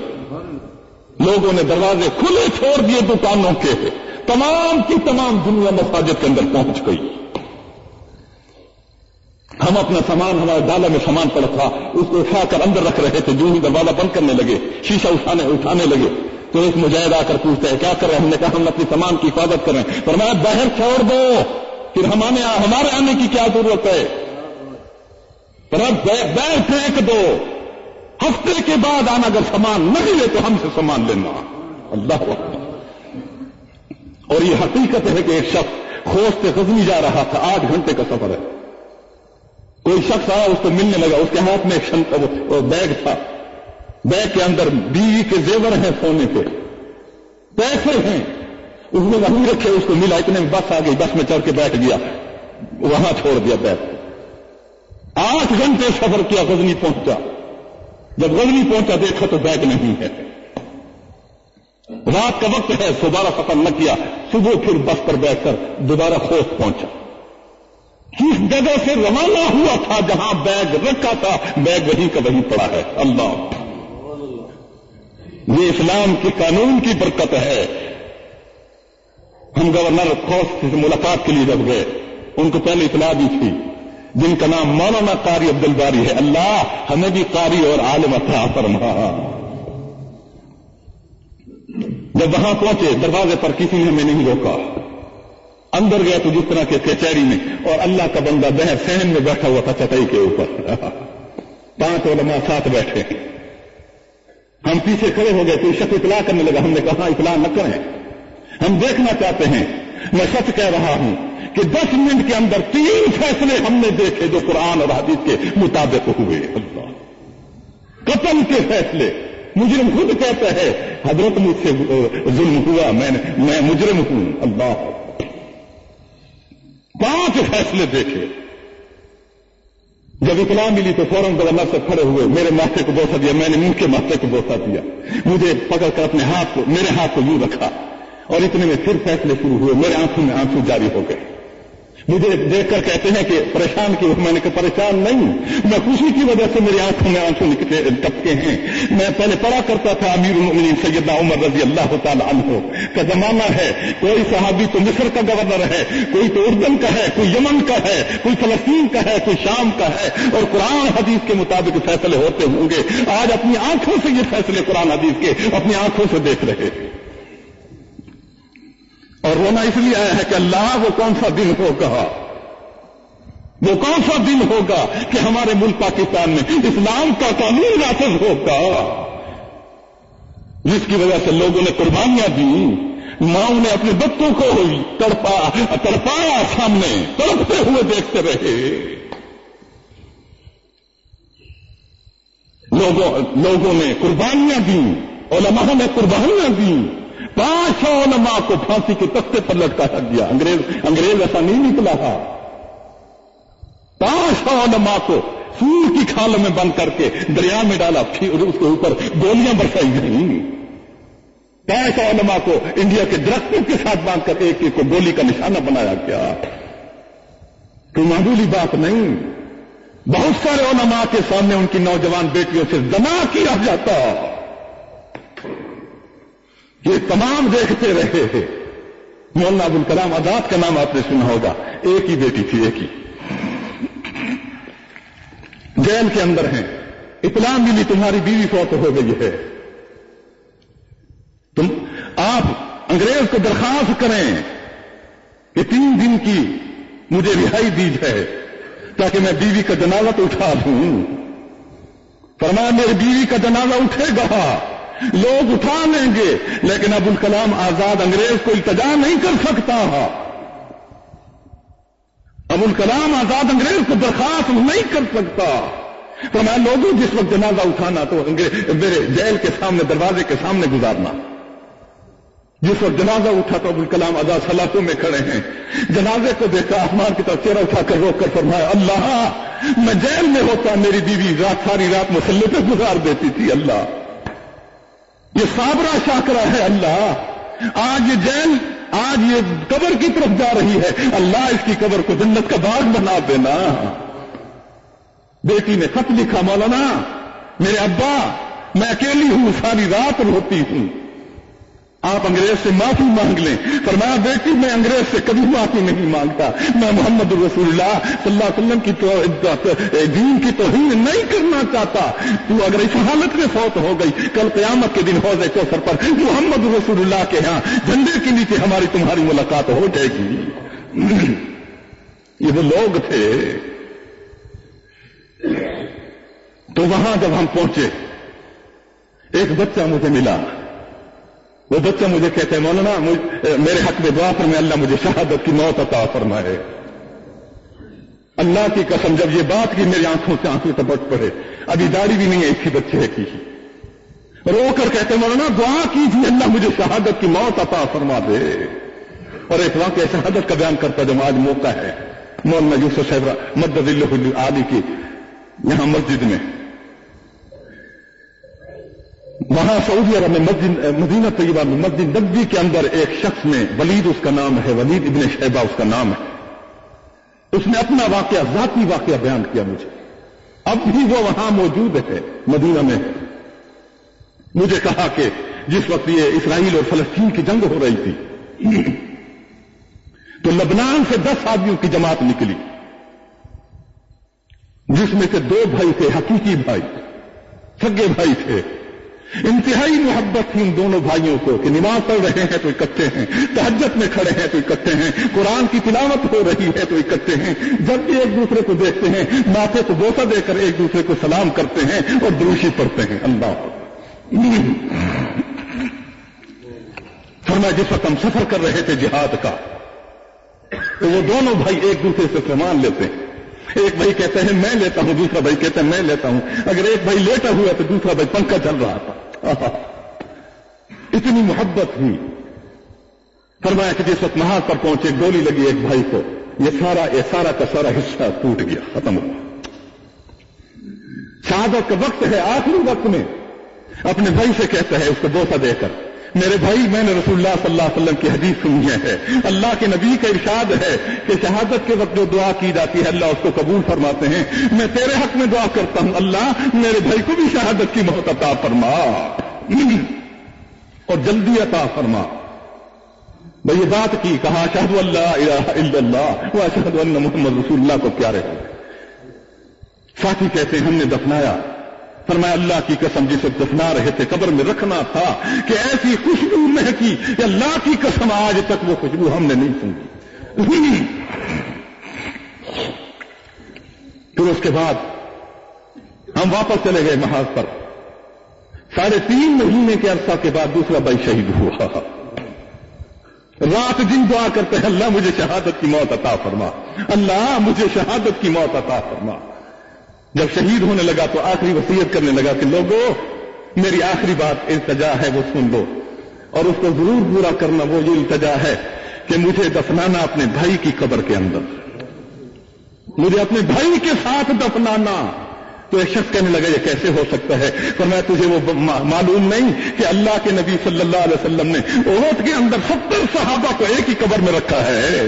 لوگوں نے دروازے کھلے چھوڑ دیے دکانوں کے، تمام کی تمام دنیا مساجد کے اندر پہنچ گئی. ہم اپنا سامان، ہمارے ڈالے میں سامان پڑا تھا، اس کو اٹھا کر اندر رکھ رہے تھے. جو ہی دروازہ بند کرنے لگے، شیشہ اٹھانے لگے، تو ایک مجاہد آ کر پوچھتا ہے کیا کر رہے ہیں؟ ہم نے کہا ہم اپنے سامان کی حفاظت کر رہے ہیں. فرمایا باہر چھوڑ دو، پھر ہمارے آنے کی کیا ضرورت ہے؟ بیگ پھینک دو، ہفتے کے بعد آنا، اگر سامان نہیں لے تو ہم سے سامان لینا. اللہ اکبر. اور یہ حقیقت ہے کہ ایک شخص خوست سے غزنی جا رہا تھا، 8 گھنٹے کا سفر ہے. کوئی شخص آیا، اس کو ملنے لگا، اس کے ہاتھ میں ایک بیگ تھا، بیگ کے اندر بیوی کے زیور ہیں، سونے کے پیسے ہیں، اس نے وہیں رکھے. اس کو ملا، اتنے میں بس آ گئی، بس میں چڑھ کے بیٹھ گیا، وہاں چھوڑ دیا بیگ. 8 گھنٹے سفر کیا، غزنی پہنچا. جب غزنی پہنچا دیکھا تو بیگ نہیں ہے. رات کا وقت ہے، دوبارہ سفر نہ کیا. صبح پھر بس پر بیٹھ کر دوبارہ خوست پہنچا. جس جگہ سے روانہ ہوا تھا، جہاں بیگ رکھا تھا، بیگ وہیں کا وہیں پڑا ہے. اللہ، یہ اسلام کے قانون کی برکت ہے. ہم گورنر خوست سے ملاقات کے لیے جب گئے، ان کو پہلے اطلاع دی تھی، جن کا نام مولانا قاری عبد الباری ہے. اللہ ہمیں بھی قاری اور عالم عطا فرما. جب وہاں پہنچے، دروازے پر کسی نے ہمیں نہیں روکا. اندر گئے تو جس طرح کے کچہری میں، اور اللہ کا بندہ باہر صحن میں بیٹھا ہوا تھا چٹائی کے اوپر. 5 علماء ساتھ بیٹھے. ہم پیچھے کھڑے ہو گئے، کوئی شخص اطلاع کرنے لگا. ہم نے کہا اطلاع نہ کریں، ہم دیکھنا چاہتے ہیں. میں سچ کہہ رہا ہوں کہ 10 منٹ کے اندر 3 فیصلے ہم نے دیکھے جو قرآن اور حدیث کے مطابق ہوئے. اللہ، قتل کے فیصلے. مجرم خود کہتا ہے حضرت مجھ سے ظلم ہوا، میں مجرم ہوں. اللہ، 5 فیصلے دیکھے. جب اطلاع ملی تو فوراً گورنر سے کھڑے ہوئے، میرے ماتھے کو بوسہ دیا. میں نے منہ کے ماتھے کو بوسہ دیا. مجھے پکڑ کر اپنے ہاتھ کو، میرے ہاتھ کو یوں رکھا، اور اتنے میں پھر فیصلے شروع ہوئے. میرے آنکھوں میں آنسو جاری ہو گئے. مجھے دیکھ کر کہتے ہیں کہ پریشان کیوں؟ میں نے کہا پریشان نہیں، میں خوشی کی وجہ سے میری آنکھوں میں آنسو ٹپکے ہیں. میں پہلے پڑھا کرتا تھا امیر المؤمنین سیدنا عمر رضی اللہ تعالی عنہ کا زمانہ ہے. کوئی صحابی تو مصر کا گورنر ہے، کوئی تو اردن کا ہے، کوئی یمن کا ہے، کوئی فلسطین کا ہے، کوئی شام کا ہے، اور قرآن حدیث کے مطابق فیصلے ہوتے ہوں گے. آج اپنی آنکھوں سے یہ فیصلے قرآن حدیث کے اپنی آنکھوں سے دیکھ رہے ہیں. اور رونا اس لیے آیا ہے کہ اللہ وہ کون سا دن ہوگا، وہ کون سا دن ہوگا کہ ہمارے ملک پاکستان میں اسلام کا قانون نافذ ہوگا، جس کی وجہ سے لوگوں نے قربانیاں دی. ماؤں نے اپنے بچوں کو تڑپایا، سامنے تڑپتے ہوئے دیکھتے رہے. لوگوں نے قربانیاں دی، علماء نے قربانیاں دی. 500 علماء کو پھانسی کے تختے پر لٹکایا گیا. انگریز ایسا نہیں نکلا تھا. 500 علماء کو سور کی کھال میں بند کر کے دریا میں ڈالا، پھر اس کے اوپر گولیاں برسائی گئیں. 500 علماء کو انڈیا کے درختوں کے ساتھ باندھ کر ایک ایک کو گولی کا نشانہ بنایا گیا. کوئی معمولی بات نہیں. بہت سارے علماء کے سامنے ان کی نوجوان بیٹیوں سے زنا کیا جاتا. یہ تمام دیکھتے رہے ہیں. مولانا ابوالکلام آزاد کا نام آپ نے سنا ہوگا. ایک ہی بیٹی تھی، ایک ہی، جیل کے اندر ہیں. اطلاع ملی تمہاری بیوی فوت ہو گئی ہے، آپ انگریز کو درخواست کریں کہ 3 دن کی مجھے رہائی دی جائے تاکہ میں بیوی کا جنازہ تو اٹھا دوں. فرمایا میری بیوی کا جنازہ اٹھے گا، لوگ اٹھا لیں گے، لیکن ابوالکلام آزاد انگریز کو التجا نہیں کر سکتا، ابوالکلام آزاد انگریز کو درخواست نہیں کر سکتا۔ فرمایا لوگوں جس وقت جنازہ اٹھانا تو میرے جیل کے سامنے، دروازے کے سامنے گزارنا۔ جس وقت جنازہ اٹھا تو ابوالکلام آزاد سلاخوں میں کھڑے ہیں، جنازے کو دیکھا، آسمان کی طرف چہرہ اٹھا کر روک کر فرمایا اللہ میں جیل میں ہوتا میری بیوی ساری رات مسلح پہ گزار دیتی تھی، اللہ یہ صابرہ شاکرہ ہے، اللہ آج یہ جیل، آج یہ قبر کی طرف جا رہی ہے، اللہ اس کی قبر کو جنت کا باغ بنا دینا۔ بیٹی نے خط لکھا، مولانا میرے ابا میں اکیلی ہوں، ساری رات روتی ہوں، آپ انگریز سے معافی مانگ لیں۔ فرمایا بیٹی میں انگریز سے کبھی معافی نہیں مانگتا، میں محمد رسول اللہ صلی اللہ علیہ وسلم کی دین کی توہین نہیں کرنا چاہتا، تو اگر اس حالت میں فوت ہو گئی، کل قیامت کے دن حوض کوثر پر محمد رسول اللہ کے ہاں جھنڈے کے نیچے ہماری تمہاری ملاقات ہو جائے گی۔ یہ وہ لوگ تھے۔ تو وہاں جب ہم پہنچے ایک بچہ مجھے ملا، وہ بچہ مجھے کہتے ہیں مولانا میرے حق میں دعا فرمائے، اللہ مجھے شہادت کی موت عطا فرمائے۔ اللہ کی قسم جب یہ بات کی میری آنکھوں سے آنسو ٹپک پڑے، ابھی داڑھی بھی نہیں ہے اسی بچے کی، رو کر کہتے ہیں مولانا دعا کیجیے اللہ مجھے شہادت کی موت عطا فرما دے۔ اور ایک واقعہ شہادت کا بیان کرتا جب آج موقع ہے، مولانا یوسف صاحب مدد اللہ عالی کی یہاں مسجد میں، وہاں سعودی عرب میں مدینہ طیبہ میں مسجد نبوی کے اندر ایک شخص نے، ولید اس کا نام ہے، ولید ابن شیبہ اس کا نام ہے، اس نے اپنا واقعہ، ذاتی واقعہ بیان کیا مجھے، اب بھی وہ وہاں موجود ہے مدینہ میں۔ مجھے کہا کہ جس وقت یہ اسرائیل اور فلسطین کی جنگ ہو رہی تھی تو لبنان سے 10 آدمیوں کی جماعت نکلی، جس میں سے 2 بھائی تھے، حقیقی بھائی، سگے بھائی تھے، انتہائی محبت تھی ان دونوں بھائیوں کو کہ نماز پڑھ رہے ہیں تو اکٹھے ہیں، تہجد میں کھڑے ہیں تو اکٹھے ہیں، قرآن کی تلاوت ہو رہی ہے تو اکٹھے ہیں، جب بھی ایک دوسرے کو دیکھتے ہیں ماتھے کو بوسہ دے کر ایک دوسرے کو سلام کرتے ہیں اور دروشی پڑھتے ہیں۔ اللہ فرمایا جس وقت ہم سفر کر رہے تھے جہاد کا تو وہ دونوں بھائی ایک دوسرے سے سامان لیتے ہیں، ایک بھائی کہتے ہیں میں لیتا ہوں، دوسرا بھائی کہتا ہے میں لیتا ہوں، اگر ایک بھائی لیٹا ہوا تو دوسرا بھائی پنکھا چل رہا تھا، اتنی محبت ہوئی۔ فرمایا کہ جس وقت محاذ پر پہنچے گولی لگی ایک بھائی کو، یہ سارا کا سارا حصہ ٹوٹ گیا، ختم ہو گیا۔ شہادت کا وقت ہے، آخری وقت میں اپنے بھائی سے کہتا ہے اس کو بوسہ دے کر، میرے بھائی میں نے رسول اللہ صلی اللہ علیہ وسلم کی حدیث سنی ہے، اللہ کے نبی کا ارشاد ہے کہ شہادت کے وقت جو دعا کی جاتی ہے اللہ اس کو قبول فرماتے ہیں، میں تیرے حق میں دعا کرتا ہوں اللہ میرے بھائی کو بھی شہادت کی موت عطا فرما اور جلدی عطا فرما۔ میں یہ بات کی، کہا اشہد ان لا الہ الا اللہ و اشہد ان محمد رسول اللہ کو پیارے ہو۔ ساتھی کہتے ہیں ہم نے دفنایا، فرمایا اللہ کی قسم جسے دفنا رہے تھے قبر میں رکھنا تھا کہ ایسی خوشبو مہکی کہ اللہ کی قسم آج تک وہ خوشبو ہم نے نہیں سنی۔ پھر اس کے بعد ہم واپس چلے گئے محاذ پر، 3.5 مہینے کے عرصہ کے بعد دوسرا بھائی شہید ہوا۔ رات دن دعا کرتے ہیں اللہ مجھے شہادت کی موت عطا فرما، اللہ مجھے شہادت کی موت عطا فرما۔ جب شہید ہونے لگا تو آخری وصیت کرنے لگا کہ لوگوں میری آخری بات التجا ہے وہ سن لو، اور اس کو ضرور پورا کرنا۔ وہ یہ التجا ہے کہ مجھے دفنانا اپنے بھائی کی قبر کے اندر، مجھے اپنے بھائی کے ساتھ دفنانا۔ تو ایک شخص کہنے لگا یہ کیسے ہو سکتا ہے؟ فرمایا تجھے وہ معلوم نہیں کہ اللہ کے نبی صلی اللہ علیہ وسلم نے احد کے اندر 70 صحابہ کو ایک ہی قبر میں رکھا ہے،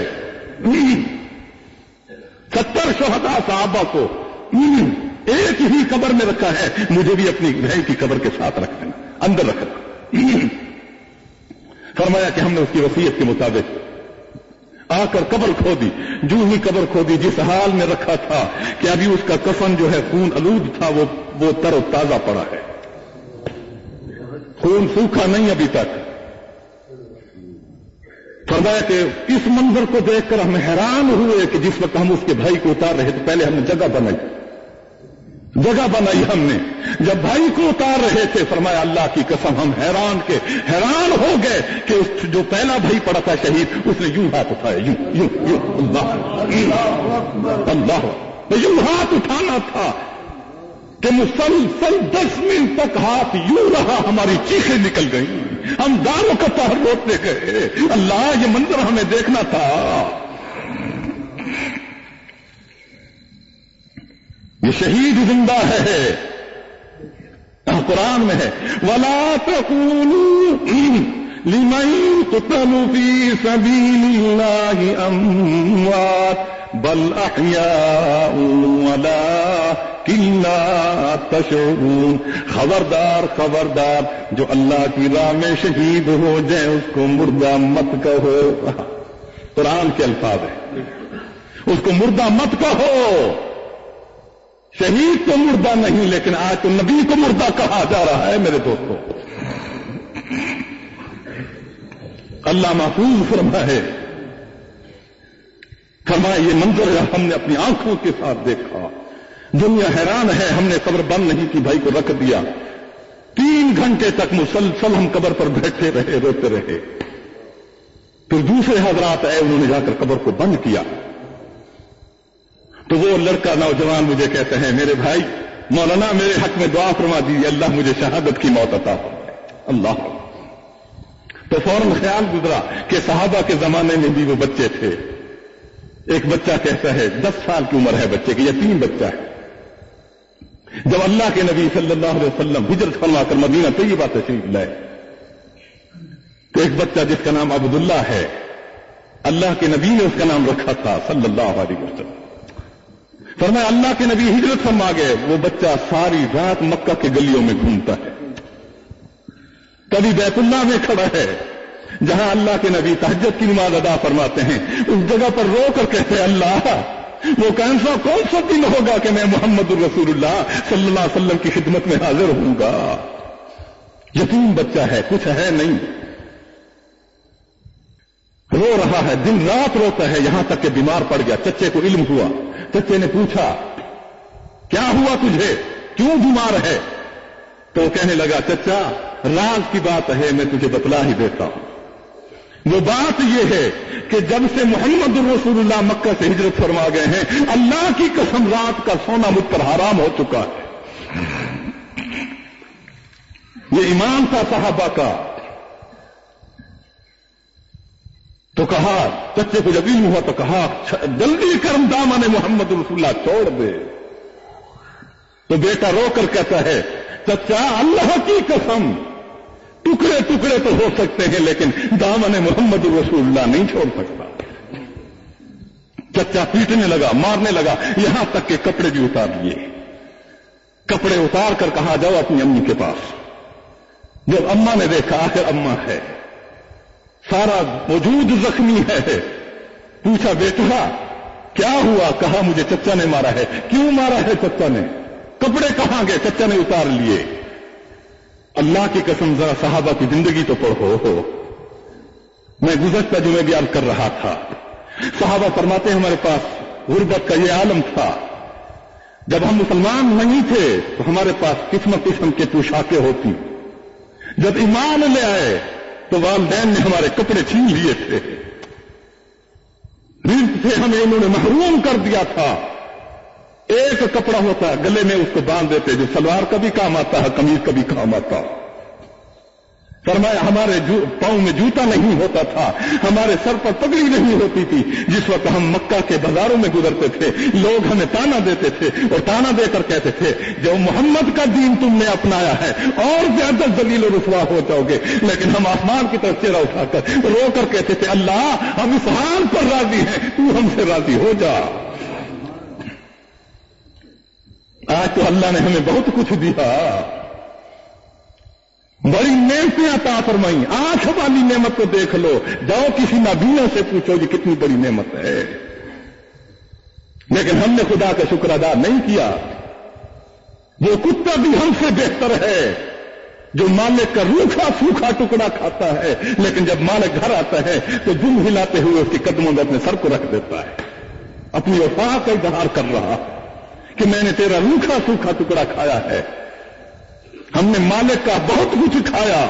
70 شہداء صحابہ کو ایک ہی قبر میں رکھا ہے، مجھے بھی اپنی بھائی کی قبر کے ساتھ رکھ دینا، اندر رکھنا۔ فرمایا کہ ہم نے اس کی وصیت کے مطابق آ کر قبر کھودی، جو ہی قبر کھودی جس حال میں رکھا تھا کہ ابھی اس کا کفن جو ہے خون آلود تھا، وہ تر و تازہ پڑا ہے، خون سوکھا نہیں ابھی تک۔ فرمایا کہ اس منظر کو دیکھ کر ہم حیران ہوئے کہ جس وقت ہم اس کے بھائی کو اتار رہے تو پہلے ہم نے جگہ بنائی، جگہ بنائی ہم نے. جب بھائی کو اتار رہے تھے فرمایا اللہ کی قسم ہم حیران ہو گئے کہ اس جو پہلا بھائی پڑا تھا شہید اس نے یوں ہاتھ اٹھایا, یوں یوں یوں. اللہ یوں ہاتھ اٹھانا تھا کہ مسلسل 10 منٹ تک ہاتھ یوں رہا, ہماری چیخیں نکل گئی, ہم داروں کا پہر روٹنے گئے. اللہ یہ منظر ہمیں دیکھنا تھا. یہ شہید زندہ ہے. قرآن میں ہے وَلَا تَقُولُوا لِمَن يُقْتَلُ فِي سَبِيلِ اللَّهِ أَمْوَاتٌ بَلْ أَحْيَاءٌ وَلَٰكِن لَّا تَشْعُرُونَ. خبردار جو اللہ کی راہ میں شہید ہو جائے اس کو مردہ مت کہو. قرآن کے الفاظ ہیں, اس کو مردہ مت کہو. شہید تو مردہ نہیں, لیکن آج تو نبی کو مردہ کہا جا رہا ہے میرے دوستوں. اللہ محفوظ فرمائے یہ منظر ہم نے اپنی آنکھوں کے ساتھ دیکھا. دنیا حیران ہے, ہم نے قبر بند نہیں کی, بھائی کو رکھ دیا. 3 گھنٹے تک مسلسل ہم قبر پر بیٹھے رہے, روتے رہے. پھر دوسرے حضرات آئے, انہوں نے جا کر قبر کو بند کیا. تو وہ لڑکا نوجوان مجھے کہتے ہیں میرے بھائی مولانا میرے حق میں دعا فرما دیجیے, اللہ مجھے شہادت کی موت عطا فرمائے. اللہ. تو فوراً خیال گزرا کہ صحابہ کے زمانے میں بھی وہ بچے تھے. ایک بچہ کہتا ہے 10 سال کی عمر ہے بچے کی, یتیم بچہ ہے. جب اللہ کے نبی صلی اللہ علیہ وسلم ہجرت فرما کر مدینہ طیبہ تشریف لائے تو ایک بچہ جس کا نام عبداللہ ہے, اللہ کے نبی نے اس کا نام رکھا تھا صلی اللہ علیہ وسلم. فرمایا اللہ کے نبی ہجرت فرما گئے, وہ بچہ ساری رات مکہ کے گلیوں میں گھومتا ہے. کبھی بیت اللہ میں کھڑا ہے جہاں اللہ کے نبی تہجد کی نماز ادا فرماتے ہیں, اس جگہ پر رو کر کہتے ہیں اللہ وہ کون سا دن ہوگا کہ میں محمد الرسول اللہ صلی اللہ علیہ وسلم کی خدمت میں حاضر ہوں گا. یتیم بچہ ہے, کچھ ہے نہیں, رو رہا ہے, دن رات روتا ہے, یہاں تک کہ بیمار پڑ گیا. چچے کو علم ہوا, چچے نے پوچھا کیا ہوا تجھے, کیوں بیمار ہے؟ تو وہ کہنے لگا چچا راز کی بات ہے, میں تجھے بتلا ہی دیتا ہوں. وہ بات یہ ہے کہ جب سے محمد الرسول اللہ مکہ سے ہجرت فرما گئے ہیں, اللہ کی قسم رات کا سونا مجھ پر حرام ہو چکا ہے. یہ ایمان تھا صحابہ کا. تو کہا چچے کو جب علم ہوا تو کہا جلدی کرم دامن محمد رسول اللہ چھوڑ دے. تو بیٹا رو کر کہتا ہے چچا اللہ کی قسم ٹکڑے ٹکڑے تو ہو سکتے ہیں لیکن دامن محمد رسول اللہ نہیں چھوڑ سکتا. چچا پیٹنے لگا, مارنے لگا, یہاں تک کہ کپڑے بھی اتار لیے. کپڑے اتار کر کہا جاؤ اپنی امی کے پاس. جب اماں نے دیکھا آخر اماں ہے, سارا وجود زخمی ہے, پوچھا بیٹا کیا ہوا؟ کہا مجھے چچا نے مارا ہے. کیوں مارا ہے چچا نے؟ کپڑے کہاں گئے؟ چچا نے اتار لیے. اللہ کی قسم ذرا صحابہ کی زندگی تو پڑھو. میں گزشتہ جمعے بھی عرض کر رہا تھا, صحابہ فرماتے ہیں ہمارے پاس غربت کا یہ عالم تھا. جب ہم مسلمان نہیں تھے تو ہمارے پاس قسم قسم کے پوشاکیں ہوتی. جب ایمان لے آئے تو والدین نے ہمارے کپڑے چھین لیے تھے. رزق سے ہمیں انہوں نے محروم کر دیا تھا. ایک کپڑا ہوتا ہے گلے میں اس کو باندھ دیتے جو سلوار کا بھی کام آتا ہے, قمیض کا بھی کام آتا. فرمایا ہمارے پاؤں میں جوتا نہیں ہوتا تھا, ہمارے سر پر پگڑی نہیں ہوتی تھی. جس وقت ہم مکہ کے بازاروں میں گزرتے تھے لوگ ہمیں تانا دیتے تھے اور تانا دے کر کہتے تھے جو محمد کا دین تم نے اپنایا ہے اور زیادہ ذلیل و رسوا ہو جاؤ گے. لیکن ہم آسمان کی طرف چہرہ اٹھا کر رو کر کہتے تھے اللہ ہم اس حال پر راضی ہیں, تو ہم سے راضی ہو جا. آج تو اللہ نے ہمیں بہت کچھ دیا, بڑی نعمتیں عطا فرمائی. آنکھ والی نعمت کو دیکھ لو, جاؤ کسی نابینا سے پوچھو یہ کتنی بڑی نعمت ہے. لیکن ہم نے خدا کا شکر ادا نہیں کیا. وہ کتا بھی ہم سے بہتر ہے جو مالک کا روکھا سوکھا ٹکڑا کھاتا ہے, لیکن جب مالک گھر آتا ہے تو دم ہلاتے ہوئے اس کے قدموں میں اپنے سر کو رکھ دیتا ہے, اپنی وفا کا اظہار کر رہا. کہ میں نے تیرا روکھا سوکھا ٹکڑا کھایا ہے. ہم نے مالک کا بہت کچھ کھایا،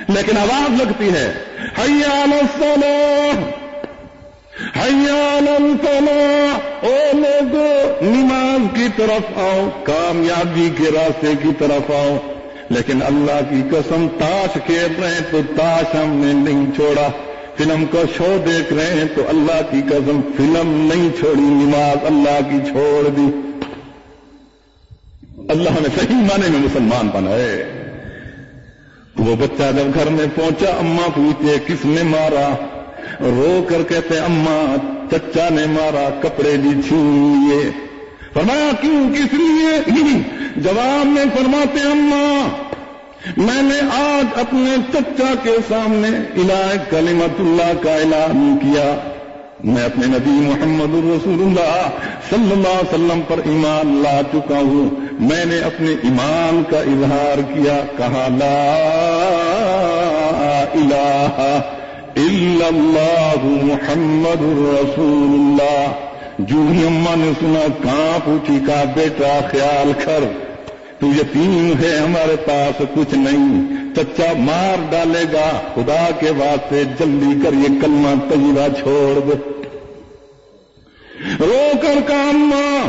لیکن آواز لگتی ہے حی علی الصلاۃ، حی علی الفلاح، او لوگو نماز کی طرف آؤ، کامیابی کے راستے کی طرف آؤ. لیکن اللہ کی قسم تاش کھیل رہے ہیں تو تاش ہم نے نہیں چھوڑا، فلم کا شو دیکھ رہے ہیں تو اللہ کی قسم فلم نہیں چھوڑی، نماز اللہ کی چھوڑ دی. اللہ نے صحیح معنی میں مسلمان بنائے. وہ بچہ جب گھر میں پہنچا، اماں پوچھے کس نے مارا، رو کر کہتے اماں چچا نے مارا، کپڑے بھی چھین لیے. فرمایا کیوں، کس لیے؟ جواب میں فرماتے اماں میں نے آج اپنے چچا کے سامنے الہ کلمت اللہ کا اعلان کیا، میں اپنے نبی محمد رسول اللہ صلی اللہ علیہ وسلم پر ایمان لا چکا ہوں. میں نے اپنے ایمان کا اظہار کیا، کہا لا الہ الا اللہ محمد رسول اللہ. جو ہی اماں نے سنا کہاں پوچھی، کہا بیٹا خیال کر، تو یتیم ہے، ہمارے پاس کچھ نہیں، چچا مار ڈالے گا، خدا کے واسطے جلدی کر یہ کلمہ طیبہ چھوڑ دے. رو کر کہا اماں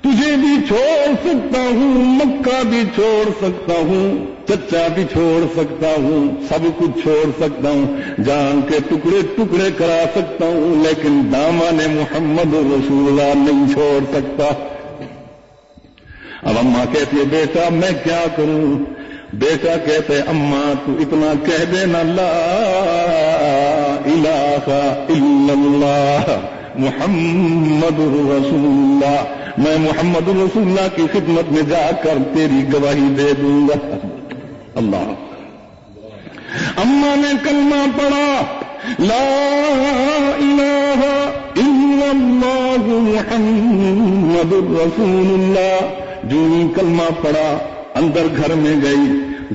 تجھے بھی چھوڑ سکتا ہوں، مکہ بھی چھوڑ سکتا ہوں، چچا بھی چھوڑ سکتا ہوں، سب کچھ چھوڑ سکتا ہوں، جان کے ٹکڑے ٹکڑے کرا سکتا ہوں، لیکن دامن محمد رسول اللہ نہیں چھوڑ سکتا. اب اماں کہتی ہے بیٹا میں کیا کروں؟ بیٹا کہتے اماں تو اتنا کہہ دینا لا الہ الا اللہ محمد رسول اللہ، میں محمد رسول اللہ کی خدمت میں جا کر تیری گواہی دے دوں گا. اللہ. اماں نے کلمہ پڑھا لا الہ الا اللہ محمد رسول اللہ. جو ہی کلمہ پڑھا اندر گھر میں گئی،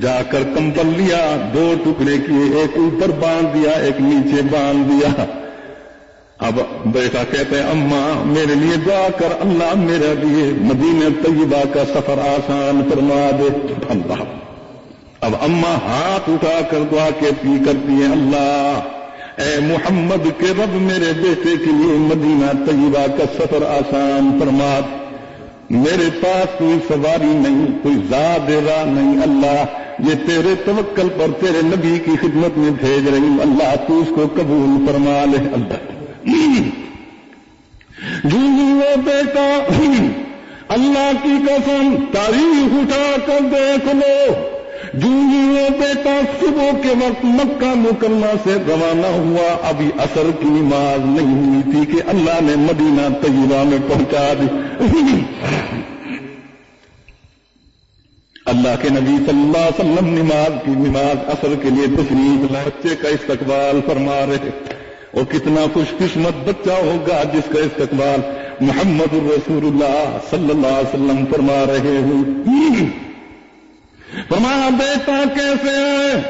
جا کر کمبل لیا، 2 ٹکڑے کیے، ایک اوپر باندھ دیا، ایک نیچے باندھ دیا. اب بیٹا کہتے ہیں اماں میرے لیے دعا کر، اللہ میرے لیے مدینہ طیبہ کا سفر آسان فرما دے. اللہ. اب اماں ہاتھ اٹھا کر دعا کرتی ہیں اللہ اے محمد کے رب میرے بیٹے کے لیے مدینہ طیبہ کا سفر آسان فرما دے. میرے پاس کوئی سواری نہیں، کوئی زاد راہ نہیں، اللہ یہ تیرے توکل پر تیرے نبی کی خدمت میں بھیج رہی ہوں، اللہ تو اس کو قبول فرما لے. اللہ. جو وہ بیٹا اللہ کی قسم تاریخ اٹھا کر دیکھ لو، جو وہ بیٹا صبح کے وقت مکہ مکرمہ سے روانہ ہوا، ابھی عصر کی نماز نہیں ہوئی تھی کہ اللہ نے مدینہ طیبہ میں پہنچا دی. اللہ کے نبی صلی اللہ علیہ وسلم نماز عصر کے لیے تشریف لائے، بچے کا استقبال فرما رہے. اور کتنا خوش قسمت بچہ ہوگا جس کا استقبال محمد رسول اللہ صلی اللہ علیہ وسلم فرما رہے ہوں. فرمایا بیٹا کیسے ہے؟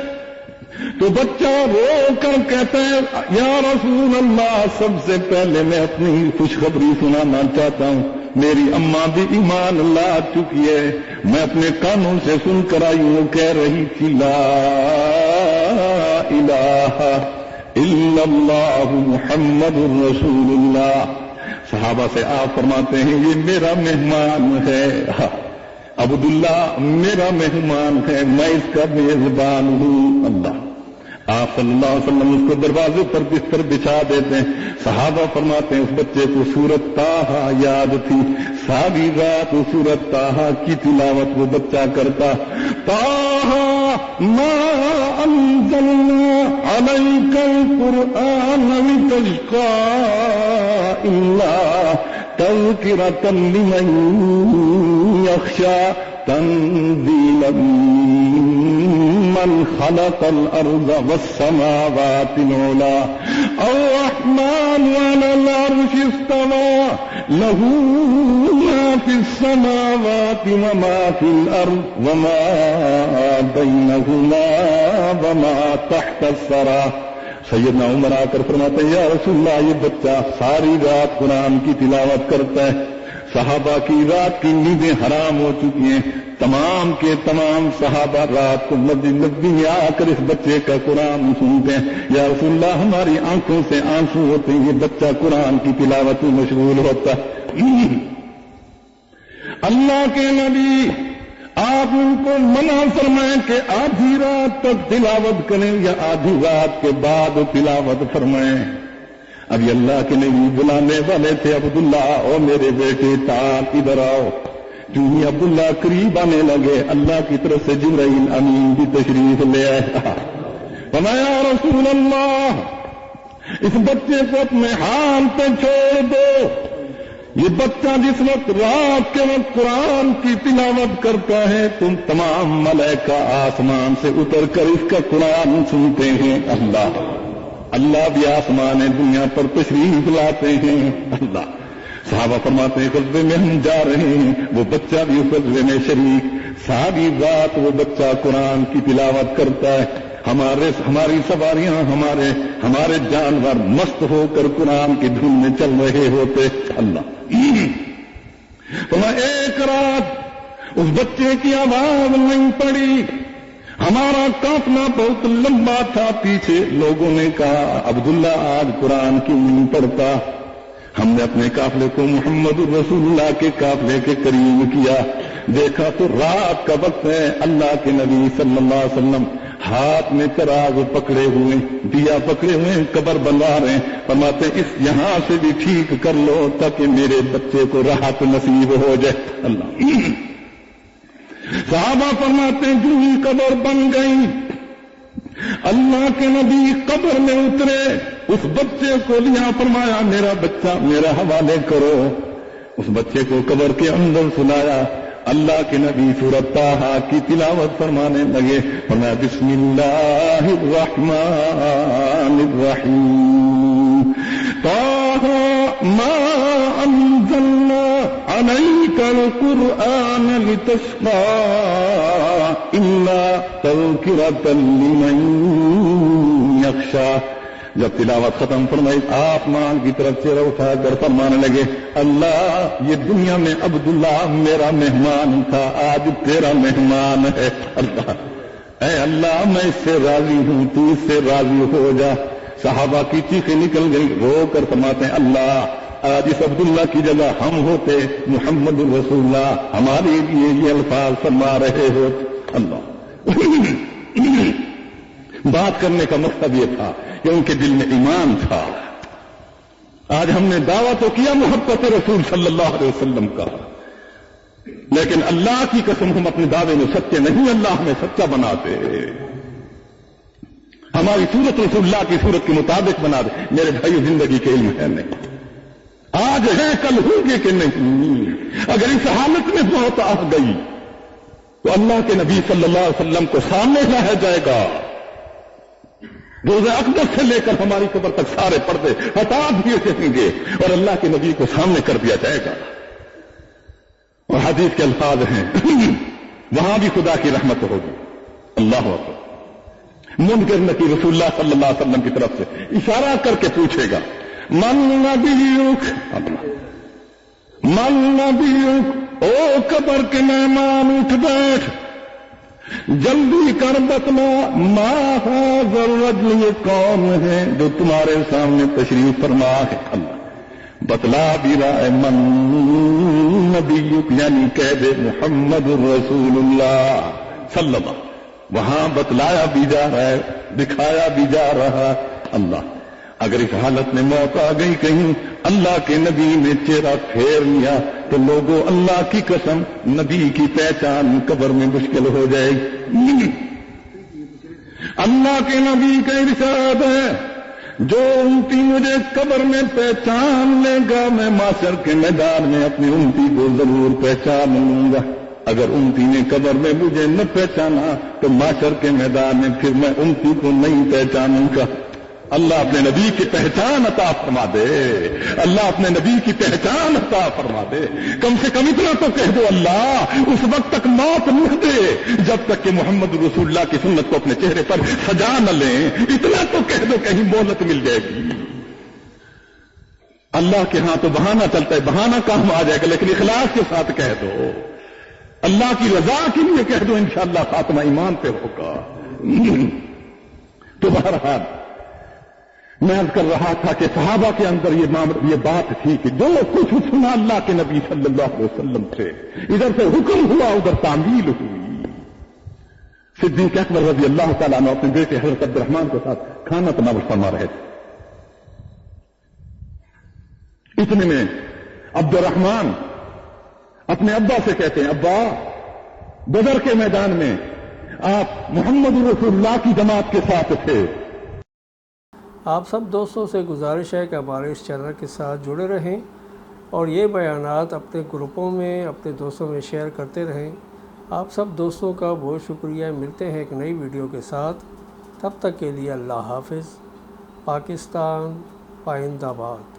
تو بچہ رو کر کہتا ہے یا رسول اللہ سب سے پہلے میں اپنی خوشخبری سنانا چاہتا ہوں، میری اماں بھی ایمان لا چکی ہے، میں اپنے کانوں سے سن کر آئی ہوں، کہہ رہی تھی لا الہ الا اللہ محمد رسول اللہ. صحابہ سے آپ فرماتے ہیں یہ میرا مہمان ہے، عبداللہ میرا مہمان ہے، میں اس کا میزبان ہوں. اللہ. آپ صلی اللہ علیہ وسلم اس کو دروازے پر بستر بچھا دیتے ہیں. صحابہ فرماتے ہیں اس بچے کو سورت طٰہٰ یاد تھی، ساری رات سورت طٰہٰ کی تلاوت وہ بچہ کرتا. طٰہٰ ما انزلنا علیک القرآن لتشقى الا تذکرۃ لمن یخشی تنزیلا من خلق الارض والسماوات العلی الرحمن علی العرش استوى له ما في السماوات وما في الارض وما بينهما وما تحت الثرى. سیدنا عمر آ کر فرماتے ہیں یا رسول اللہ یہ بچہ ساری رات قرآن کی تلاوت کرتا ہے، صحابہ کی رات کی نیندیں حرام ہو چکی ہیں. تمام کے تمام صحابہ رات کو مسجد نبوی میں آ کر اس بچے کا قرآن سنتے ہیں. یا رسول اللہ ہماری آنکھوں سے آنسو ہوتے ہیں, یہ بچہ قرآن کی تلاوت میں مشغول ہوتا ہے. اللہ کے نبی آپ ان کو منع فرمائیں کہ آدھی رات تک تلاوت کریں یا آدھی رات کے بعد تلاوت فرمائیں. ابھی اللہ کے نبی بلانے والے تھے, عبداللہ او میرے بیٹے تعال ادھر آؤ. جو ہی عبداللہ قریب آنے لگے اللہ کی طرف سے جبرائیل امین بھی تشریف لے آیا. فرمایا رسول اللہ اس بچے کو اپنے حال پہ چھوڑ دو. یہ بچہ جس وقت رات کے وقت قرآن کی تلاوت کرتا ہے تم تمام ملائکہ آسمان سے اتر کر اس کا قرآن سنتے ہیں. اللہ بھی آسمان دنیا پر تشریف لاتے ہیں. اللہ صحابہ فرماتے ہیں غزوے میں ہم جا رہے ہیں, وہ بچہ بھی اس غزوے میں شریک. ساری رات وہ بچہ قرآن کی تلاوت کرتا ہے. ہماری سواریاں ہمارے جانور مست ہو کر قرآن کی دھن میں چل رہے ہوتے. اللہ تو ایک رات اس بچے کی آواز نہیں پڑی. ہمارا قافلہ بہت لمبا تھا, پیچھے لوگوں نے کہا عبداللہ آج قرآن کیوں نہیں پڑھتا. ہم نے اپنے قافلے کو محمد رسول اللہ کے قافلے کے قریب کیا, دیکھا تو رات کا وقت ہے. اللہ کے نبی صلی اللہ علیہ وسلم ہاتھ میں چراغ پکڑے ہوئے, دیا پکڑے ہوئے, قبر بنوا رہے ہیں. فرماتے اس یہاں سے بھی ٹھیک کر لو تاکہ میرے بچے کو راحت نصیب ہو جائے. اللہ صحابہ فرماتے جو ہی قبر بن گئی اللہ کے نبی قبر میں اترے, اس بچے کو لیا, فرمایا میرا بچہ میرا حوالے کرو. اس بچے کو قبر کے اندر سلایا. اللہ کے نبی سورۃ طٰہٰ کی تلاوت فرمانے لگے. فرمایا بسم اللہ الرحمن الرحیم طٰہٰ ما انزلنا علیک القرآن لتشقی الا تذکرۃ لمن یخشی. جب تلاوت ختم فرمائی آسمان کی طرف چہرہ اٹھا کر فرمانے لگے اللہ یہ دنیا میں عبداللہ میرا مہمان تھا, آج تیرا مہمان ہے. اللہ اے اللہ میں اس سے راضی ہوں, تو اس سے راضی ہو جا. صحابہ کی چیخیں نکل گئی, رو کر فرماتے ہیں اللہ آج اس عبداللہ کی جگہ ہم ہوتے محمد رسول اللہ ہمارے لیے یہ الفاظ فرما رہے ہو. اللہ بات کرنے کا مقصد یہ تھا کہ ان کے دل میں ایمان تھا. آج ہم نے دعویٰ تو کیا محبت رسول صلی اللہ علیہ وسلم کا, لیکن اللہ کی قسم ہم اپنے دعوے میں سچے نہیں, اللہ ہمیں سچا بنا دے, ہماری صورت رسول اللہ کی صورت کے مطابق بنا دے. میرے بھائی زندگی کے علم ہے نہیں, آج ہے کل ہوں گے کہ نہیں. اگر اس حالت میں موت آ گئی تو اللہ کے نبی صلی اللہ علیہ وسلم کو سامنے لایا جائے گا. روزہ اقدس سے لے کر ہماری قبر تک سارے پردے ہٹا دیے جائیں گے اور اللہ کے نبی کو سامنے کر دیا جائے گا. اور حدیث کے الفاظ ہیں وہاں بھی خدا کی رحمت ہوگی. اللہ اکبر. منکر نکیر رسول اللہ صلی اللہ علیہ وسلم کی طرف سے اشارہ کر کے پوچھے گا من نبیک, من نبیک, او قبر کے مہمان اٹھ بیٹھ, جلدی کر بتلا ما ھذا الرجل, یہ کون ہے جو تمہارے سامنے تشریف فرما ہے. اللہ بتلا بھی رہا ہے من نبیک یعنی کہہ دے محمد رسول اللہ صلی اللہ. وہاں بتلایا بھی جا رہا ہے, دکھایا بھی جا رہا. اللہ اگر اس حالت میں موت آ گئی کہیں اللہ کے نبی نے چہرہ پھیر لیا تو لوگوں اللہ کی قسم نبی کی پہچان قبر میں مشکل ہو جائے گی. اللہ کے نبی کا ارشاد ہے جو امتی مجھے قبر میں پہچان لے گا میں معاشر کے میدان میں اپنی امتی کو ضرور پہچان لوں گا. اگر امتی نے قبر میں مجھے نہ پہچانا تو معاشر کے میدان میں پھر میں امتی کو نہیں پہچانوں گا. اللہ اپنے نبی کی پہچان عطا فرما دے, اللہ اپنے نبی کی پہچان عطا فرما دے. کم سے کم اتنا تو کہہ دو اللہ اس وقت تک موت نہ دے جب تک کہ محمد رسول اللہ کی سنت کو اپنے چہرے پر سجا نہ لیں. اتنا تو کہہ دو کہیں مہلت مل جائے گی. اللہ کے ہاں تو بہانہ چلتا ہے، بہانہ کام آ جائے گا، لیکن اخلاص کے ساتھ کہہ دو، اللہ کی رضا کے لیے کہہ دو، انشاءاللہ خاتمہ ایمان پہ ہوگا۔ تو بہرحال میں عرض کر رہا تھا کہ صحابہ کے اندر یہ بات تھی کہ جو کچھ سنا اللہ کے نبی صلی اللہ علیہ وسلم سے، ادھر سے حکم ہوا ادھر تعمیل ہوئی۔ صدیق اکبر رضی اللہ تعالیٰ عنہ اپنے بیٹے حضرت عبد الرحمن کے ساتھ کھانا تناول فرما رہے تھے، اتنے میں عبد الرحمن اپنے ابا سے کہتے ہیں، ابا بدر کے میدان میں آپ محمد رسول اللہ کی جماعت کے ساتھ تھے۔ آپ سب دوستوں سے گزارش ہے کہ ہمارے اس چینل کے ساتھ جڑے رہیں اور یہ بیانات اپنے گروپوں میں اپنے دوستوں میں شیئر کرتے رہیں۔ آپ سب دوستوں کا بہت شکریہ۔ ملتے ہیں ایک نئی ویڈیو کے ساتھ، تب تک کے لیے اللہ حافظ۔ پاکستان پائندہ باد۔